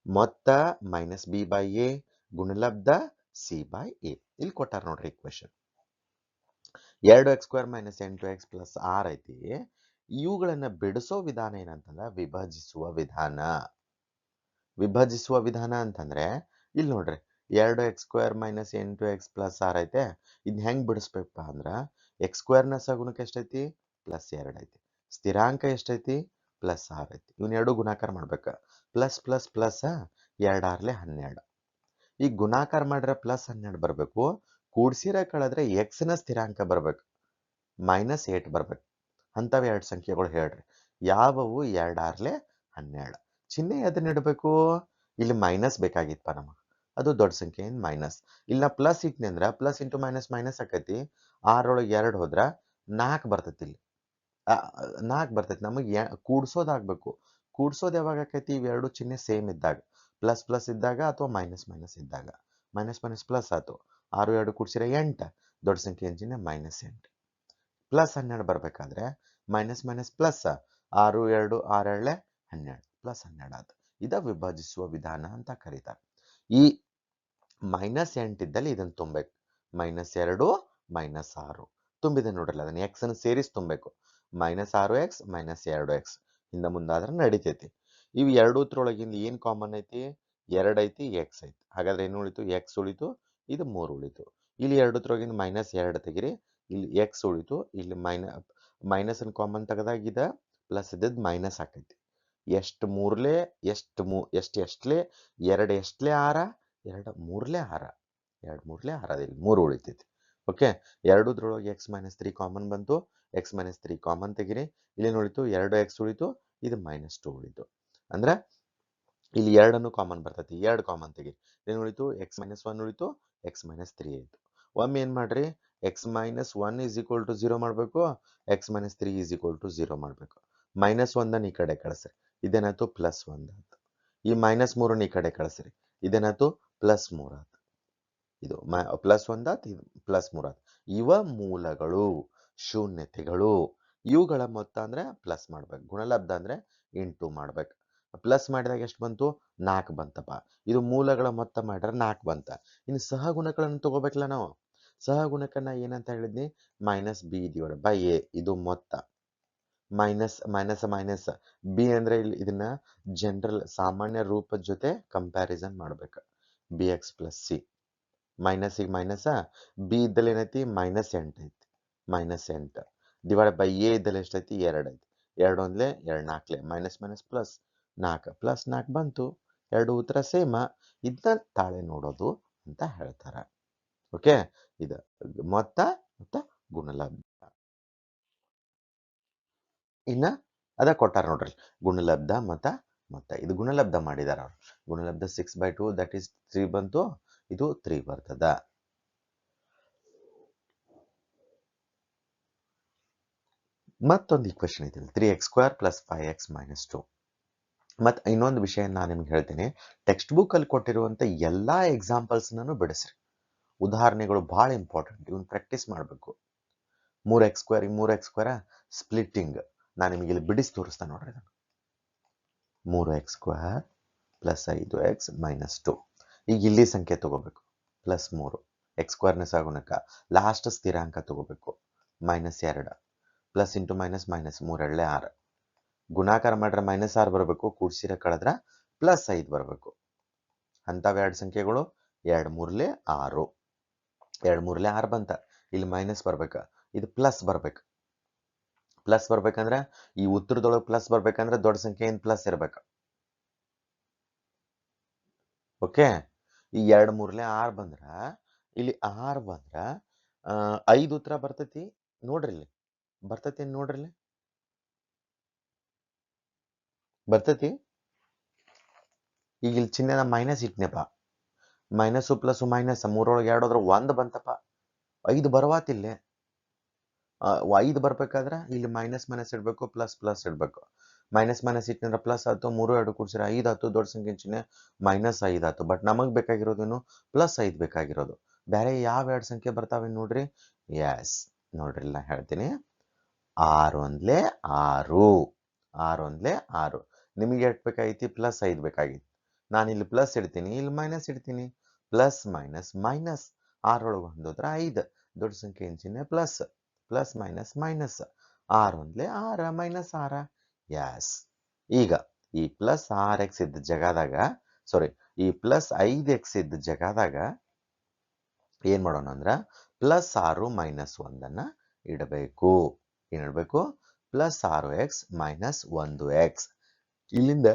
ಮೊತ್ತ -b/a, ಗುಣಲಬ್ಧ c/a. ಇಲ್ಲಿ ಕೊಟ್ಟಾರ ನೋಡ್ರಿ ಇಕ್ವೇಶನ್. 2x² - 8x + 6 ಐತಿ. ಇವುಗಳನ್ನ ಬಿಡಿಸೋ ವಿಧಾನ ಏನಂತಂದ್ರ ವಿಭಜಿಸುವ ವಿಧಾನ. ವಿಭಜಿಸುವ ವಿಧಾನ ಅಂತಂದ್ರೆ ಇಲ್ಲಿ ನೋಡ್ರಿ, 2x² - 8x + 6 ಐತೆ. ಇದ್ನ ಹೆಂಗ್ ಬಿಡಿಸ್ಬೇಕಪ್ಪ ಅಂದ್ರ x² ನ ಸಹಗುಣಕ ಎಷ್ಟೈತಿ? +2 ಐತಿ. ಸ್ಥಿರಾಂಕ ಎಷ್ಟೈತಿ? +6 ಐತಿ. ಇವನ್ ಎರಡು ಗುಣಾಕಾರ ಮಾಡ್ಬೇಕ. +++ 2 × 12. ಈಗ ಗುಣಾಕಾರ ಮಾಡ್ರೆ +12 ಬರ್ಬೇಕು. ಕೂಡ್ಸಿರ ಕಳೆದ್ರೆ x ನ ಸ್ಥಿರಾಂಕ ಬರ್ಬೇಕು, -8 ಬರ್ಬೇಕು. ಅಂತವ್ ಎರಡು ಸಂಖ್ಯೆಗಳು ಹೇಳ್ರಿ. ಯಾವವು? 2 × 12. ಚಿಹ್ನೆ ಅದನ್ನ ಇಡಬೇಕು. ಇಲ್ಲಿ ಮೈನಸ್ ಬೇಕಾಗಿತ್ತಪ್ಪ ನಮಗೆ, ಅದು ದೊಡ್ಡ ಸಂಖ್ಯೆ ಮೈನಸ್. ಇಲ್ಲ ಪ್ಲಸ್ ಇಟ್ನಿ ಅಂದ್ರ +× - ಆಕೈತಿ. 6 ಒಳಗೆ 2 ಹೋದ್ರ 4 ಬರ್ತೈತಿ. ಇಲ್ಲಿ 4 ಬರ್ತೈತಿ ನಮಗೆ ಕೂಡ್ಸೋದಾಗ್ಬೇಕು. ಕೂಡ್ಸೋದು ಯಾವಾಗ ಆಕೈತಿ ಇವೆರಡು ಚಿಹ್ನೆ ಸೇಮ್ ಇದ್ದಾಗ, ಪ್ಲಸ್ ಪ್ಲಸ್ ಇದ್ದಾಗ ಅಥವಾ ಮೈನಸ್ ಮೈನಸ್ ಇದ್ದಾಗ. ಮೈನಸ್ ಮೈನಸ್ ಪ್ಲಸ್ ಆಯ್ತು, 6 2 ಕೂಡ್ಸಿರ 8, ದೊಡ್ಡ ಸಂಖ್ಯೆ ಏನ್ ಚಿಹ್ನೆ -8. ಪ್ಲಸ್ 12 ಬರ್ಬೇಕಾದ್ರೆ ಮೈನಸ್ ಮೈನಸ್ ಪ್ಲಸ್ 6 2 6 2 12 ಪ್ಲಸ್ 12 ಆಯ್ತು. ಇದ ವಿಭಜಿಸುವ ವಿಧಾನ ಅಂತ ಕರೀತಾರೆ. ಈ -8 ಇದ್ದಲ್ಲಿ ಇದನ್ನ ತುಂಬಬೇಕು. -2 -6 ತುಂಬಿದೆ ನೋಡ್ರಲ್ಲ, ಅದನ್ನ ಎಕ್ಸ್ ಅನ್ನು ಸೇರಿಸಿ ತುಂಬಬೇಕು. -6x -2x ಹಿಂದ ಮುಂದಾದ್ರೆ ನಡಿತೈತಿ. ಇವು ಎರಡೂತ್ರೊಳಗಿಂದ ಏನ್ ಕಾಮನ್ ಐತಿ? 2 ಐತಿ, ಎಕ್ಸ್ ಐತಿ. ಹಾಗಾದ್ರೆ ಏನು ಉಳಿತು? ಎಕ್ಸ್ ಉಳಿತು, ಇದು 3 ಉಳಿತು. ಇಲ್ಲಿ ಎರಡೂತ್ರೊಳಗಿಂದ -2 ತೆಗಿರಿ, ಇಲ್ಲಿ ಎಕ್ಸ್ ಉಳಿತು, ಇಲ್ಲಿ ಮೈನಸ್ ಅನ್ನು ಕಾಮನ್ ತೆಗೆದಾಗ ಇದ ಪ್ಲಸ್ ಇದ್ದದ್ದು ಮೈನಸ್ ಆಕೈತಿ. ಎಷ್ಟು ಮೂರ್ಲೆ ಎಷ್ಟಲೇ 2 ಎಷ್ಟಲೇ 6 2 3 6 2 3 6 ಇಲ್ಲಿ 3 ಉಳಿತೈತಿ. ಓಕೆ, ಎರಡೂದ್ರೊಳಗೆ ಎಕ್ಸ್ -3 ಕಾಮನ್ ಬಂತು, ಎಕ್ಸ್ -3 ಕಾಮನ್ ತೆಗಿರಿ, ಇಲ್ಲಿ ಉಳಿತು 2x ಉಳಿತು, ಇದು -2 ಉಳಿತು. ಅಂದ್ರೆ ಇಲ್ಲಿ 2 ಕಾಮನ್ ಬರ್ತೈತಿ, 2 ಕಾಮನ್ ತೆಗಿರಿ, ಏನು ಉಳಿತು? ಎಕ್ಸ್ -1 ಉಳಿತು, ಎಕ್ಸ್ -3 ಆಯ್ತು. ಒಮ್ಮೆ ಏನ್ ಮಾಡ್ರಿ, ಎಕ್ಸ್ -1 = 0 ಮಾಡ್ಬೇಕು, ಎಕ್ಸ್ -3 = 0 ಮಾಡ್ಬೇಕು. -1 ಈ ಕಡೆ ಕಳಿಸ್ರಿ, ಇದೇನಾಯ್ತು? +1 ಆಯ್ತು. ಈ -3 ಈ ಕಡೆ ಕಳಿಸ್ರಿ, ಇದೇನಾಯ್ತು? +3 ಆಯ್ತು. ಇದು +1 ಆಯ್ತು, ಇದು +3 ಆಯ್ತು. ಇವ ಮೂಲಗಳು, ಶೂನ್ಯತೆಗಳು. ಇವುಗಳ ಮೊತ್ತ ಅಂದ್ರೆ ಪ್ಲಸ್ ಮಾಡ್ಬೇಕು, ಗುಣಲಬ್ಧ ಅಂದ್ರೆ ಇಂಟು ಮಾಡ್ಬೇಕು. ಪ್ಲಸ್ ಮಾಡಿದಾಗ ಎಷ್ಟು ಬಂತು? 4 ಬಂತಪ್ಪ. ಇದು ಮೂಲಗಳ ಮೊತ್ತ ಮಾಡ್ರೆ 4 ಬಂತ. ಇನ್ನು ಸಹಗುಣಕಗಳನ್ನು ತಗೋಬೇಕಲ್ಲ ನಾವು. ಸಹಗುಣಕನ್ನ ಏನಂತ ಹೇಳಿದ್ನಿ? -b/a. ಇದು ಮೊತ್ತ. ಮೈನಸ್ ಬಿ ಅಂದ್ರೆ ಇಲ್ಲಿ ಇದನ್ನ ಜನರಲ್ ಸಾಮಾನ್ಯ ರೂಪದ ಜೊತೆ ಕಂಪ್ಯಾರಿಸನ್ ಮಾಡ್ಬೇಕು. bx + c ಮೈನಸ್ಸಿಗೆ ಮೈನಸ್, ಬಿ ಇದ್ದಲ್ಲಿ ಏನೈತಿ? -8 ಐತಿ, -8 ಡಿವೈಡ್ ಬೈ ಎ ಇದ್ದಲ್ಲಿ ಎಷ್ಟೈತಿ? 2 ಐತಿ. 2 1 2 4 ಮೈನಸ್ ಮೈನಸ್ ಪ್ಲಸ್ 4 +4 ಬಂತು. ಎರಡು ಉತ್ತರ ಸೇಮ. ಇದನ್ನ ತಾಳೆ ನೋಡೋದು ಅಂತ ಹೇಳ್ತಾರ. ಓಕೆ, ಇದು ಮೊತ್ತ ಮತ್ತು ಗುಣಲಬ್ಧ. ಇನ್ನ ಅದ ಕೊಟ್ಟಾರ ನೋಡ್ರಿ, ಗುಣಲಬ್ಧ ಮೊತ್ತ. ಇದು ಗುಣಲಬ್ಧ ಮಾಡಿದಾರ ಅವ್ರು. ಗುಣಲಬ್ಧ 6/2 ದಟ್ ಈಸ್ 3 ಬಂತು, ಇದು 3 ಬರ್ತದ. ಮತ್ತೊಂದು ಈಕ್ವೇಶನ್ ಐತಿ, 3x² + 5x - 2. ಮತ್ತೆ ಇನ್ನೊಂದು ವಿಷಯ ನಾನು ನಿಮ್ಗೆ ಹೇಳ್ತೀನಿ, ಟೆಕ್ಸ್ಟ್ ಬುಕ್ ಅಲ್ಲಿ ಕೊಟ್ಟಿರುವಂತ ಎಲ್ಲಾ ಎಕ್ಸಾಂಪಲ್ಸ್ ನಾನು ಬಿಡಿಸ್ರಿ. ಉದಾಹರಣೆಗಳು ಬಹಳ ಇಂಪಾರ್ಟೆಂಟ್, ಇವನ್ ಪ್ರಾಕ್ಟೀಸ್ ಮಾಡಬೇಕು. 3x² 3x² ಸ್ಪ್ಲಿಟ್ಟಿಂಗ್ ನಾನು ನಿಮಗೆ ಇಲ್ಲಿ ಬಿಡಿಸಿ ತೋರಿಸ್ತಾ ನೋಡ್ರಿ. 3x² + 5x - 2. ಈಗ ಇಲ್ಲಿ ಸಂಖ್ಯೆ ತಗೋಬೇಕು, +3 x² ನ ಸಹಗುಣಕ, ಲಾಸ್ಟ್ ಸ್ಥಿರಾಂಕ ತಗೋಬೇಕು, -2 ಪ್ಲಸ್ ಇಂಟು ಮೈನಸ್ ಮೈನಸ್ 3 2 6 ಗುಣಾಕಾರ ಮಾಡ್ರೆ -6 ಬರಬೇಕು, ಕೂಡ್ಸಿರ ಕಳೆದ್ರ +5 ಬರಬೇಕು. ಅಂತಾವ ಎರಡು ಸಂಖ್ಯೆಗಳು, 2 3 6 2 3 6 ಬಂತ. ಇಲ್ಲಿ ಮೈನಸ್ ಬರ್ಬೇಕ, ಇದು ಪ್ಲಸ್ ಬರ್ಬೇಕು. ಪ್ಲಸ್ ಬರ್ಬೇಕಂದ್ರೆ ಈ ಉತ್ತರದೊಳಗೆ ಪ್ಲಸ್ ಬರ್ಬೇಕಂದ್ರೆ ದೊಡ್ಡ ಸಂಖ್ಯೆ ಏನ್ ಪ್ಲಸ್ ಇರ್ಬೇಕ. ಓಕೆ, ಈ 2 3 6 ಬಂದ್ರ ಇಲ್ಲಿ 6 ಬಂದ್ರ 5 ಉತ್ತರ ಬರ್ತೈತಿ. ನೋಡ್ರಿ ಇಲ್ಲಿ ಬರ್ತೈತಿ, ನೋಡ್ರಿ ಬರ್ತೈತಿ. ಈಗ ಇಲ್ಲಿ ಚಿಹ್ನೆನ ಮೈನಸ್ ಇಟ್ನೆಪ್ಪ, ಮೈನಸ್ ಪ್ಲಸ್ ಮೈನಸ್ 3 ಒಳಗೆ 2 ಹೋದ್ರೆ 1 ಬಂತಪ್ಪ. 5 ಬರವಾತಿಲ್ಲೇ. 5 ಬರ್ಬೇಕಾದ್ರೆ ಇಲ್ಲಿ ಮೈನಸ್ ಮೈನಸ್ ಇಡ್ಬೇಕು, ಪ್ಲಸ್ ಪ್ಲಸ್ ಇಡ್ಬೇಕು. ಮೈನಸ್ ಮೈನಸ್ ಇಟ್ನಂದ್ರೆ ಪ್ಲಸ್ ಆಯ್ತು, 3 2 ಕೂಡಿಸಿದ್ರೆ 5 ಆಯ್ತು, ದೊಡ್ಡ ಸಂಖ್ಯೆ ಚಿಹ್ನೆ -5 ಆಯ್ತು. ಬಟ್ ನಮಗ್ ಬೇಕಾಗಿರೋದೇನು? +5 ಬೇಕಾಗಿರೋದು. ಬೇರೆ ಯಾವ ಎರಡು ಸಂಖ್ಯೆ ಬರ್ತಾವೆ ನೋಡ್ರಿ. ಎಸ್ ನೋಡ್ರಿ, ನಾ ಹೇಳ್ತೀನಿ. 6 1 6 6 1 6. ನಿಮಗೆ ಎಷ್ಟು ಬೇಕಾಗೈತಿ? +5 ಬೇಕಾಗಿತ್ತು. ನಾನು ಇಲ್ಲಿ ಪ್ಲಸ್ ಇಡ್ತೀನಿ, ಇಲ್ಲಿ ಮೈನಸ್ ಇಡ್ತೀನಿ. ಪ್ಲಸ್ ಮೈನಸ್ ಮೈನಸ್ 6 ಒಳಗೆ ಹೊಂದೋದ್ರ 5, ದೊಡ್ಡ ಸಂಖ್ಯೆ ಏನ್ ಚಿಹ್ನೆ? Plus plus minus minus 6 1 6 -6. Yes, ಈಗ ಈ +6x ಇದ್ದ ಜಾಗದಾಗ, ಸಾರಿ, ಈ +5x ಇದ್ದ ಜಾಗದಾಗ ಏನ್ ಮಾಡೋಣ ಅಂದ್ರ +6 - 1 ಇಡಬೇಕು. ಏನ್ ಇಡಬೇಕು? +6x - 1x. ಇಲ್ಲಿಂದ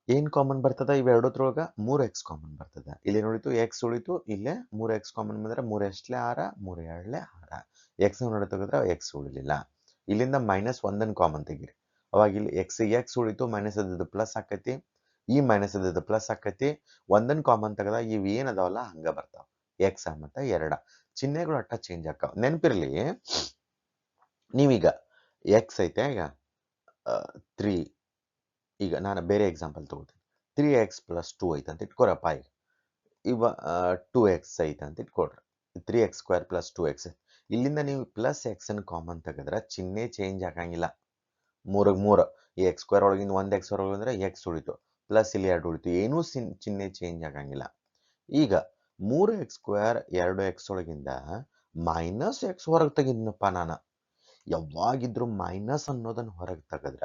ಏನ್ ಕಾಮನ್ ಬರ್ತದ? ಇವೆರಡತ್ರೊಳಗ 3x ಕಾಮನ್ ಬರ್ತದ. ಇಲ್ಲಿ ನೋಡಿತು x ಉಳಿತು, ಇಲ್ಲೇ 3x ಕಾಮನ್ ಬಂದ್ರೆ 3 ಎಷ್ಟಲೇ 6 3 2 6. x ನೋಡಿ ತೆಗೆದ್ರೆ x ಉಳಿಲಿಲ್ಲ. ಇಲ್ಲಿಂದ -1 ಕಾಮನ್ ತೆಗಿರಿ, ಅವಾಗ ಇಲ್ಲಿ x ಉಳಿತು, ಮೈನಸ್ ಅದ ಪ್ಲಸ್ ಆಕೈತಿ, ಈ ಮೈನಸ್ ಅದ ಪ್ಲಸ್ ಆಕೈತಿ. 1 ಕಾಮನ್ ತೆಗೆದಾಗ ಇವ್ ಏನ್ ಅದಾವಲ್ಲ ಹಂಗ ಬರ್ತಾವ, x ಮತ್ತು 2. ಚಿಹ್ನೆಗಳು ಅಟ್ಟ ಚೇಂಜ್ ಆಕಾವ್. ನೆನಪಿರ್ಲಿ, ನೀವೀಗ ಎಕ್ಸ್ ಐತೆ, ಈಗ 3, ಈಗ ನಾನು ಬೇರೆ ಎಕ್ಸಾಂಪಲ್ ತಗೋತೀನಿ. 3x + 2 ಐತೆ ಅಂತ ಇಟ್ಕೊರಪ್ಪ. ಇವ 2x ಐತೆ ಅಂತ ಇಟ್ಕೊಳ್ರಿ. 3x² + 2x. ಇಲ್ಲಿಂದ ನೀವು ಪ್ಲಸ್ ಎಕ್ಸ್ ಅನ್ನು ಕಾಮನ್ ತೆಗೆದ್ರೆ ಚಿಹ್ನೆ ಚೇಂಜ್ ಆಗಂಗಿಲ್ಲ. 3 ಈ x² ಒಳಗಿಂದ 1x ಹೊರಗೆ ಬಂದ್ರೆ x ಉಳಿತು, ಪ್ಲಸ್ ಇಲ್ಲಿ 2 ಉಳಿತು, ಏನೂ ಚಿಹ್ನೆ ಚೇಂಜ್ ಆಗಂಗಿಲ್ಲ. ಈಗ 3x² 2x ಒಳಗಿಂದ ಮೈನಸ್ ಎಕ್ಸ್ ಹೊರಗೆ ತೆಗಿದ್ನಪ್ಪ ನಾನು. ಯಾವಾಗಿದ್ರು ಮೈನಸ್ ಅನ್ನೋದನ್ನ ಹೊರಗೆ ತೆಗೆದ್ರ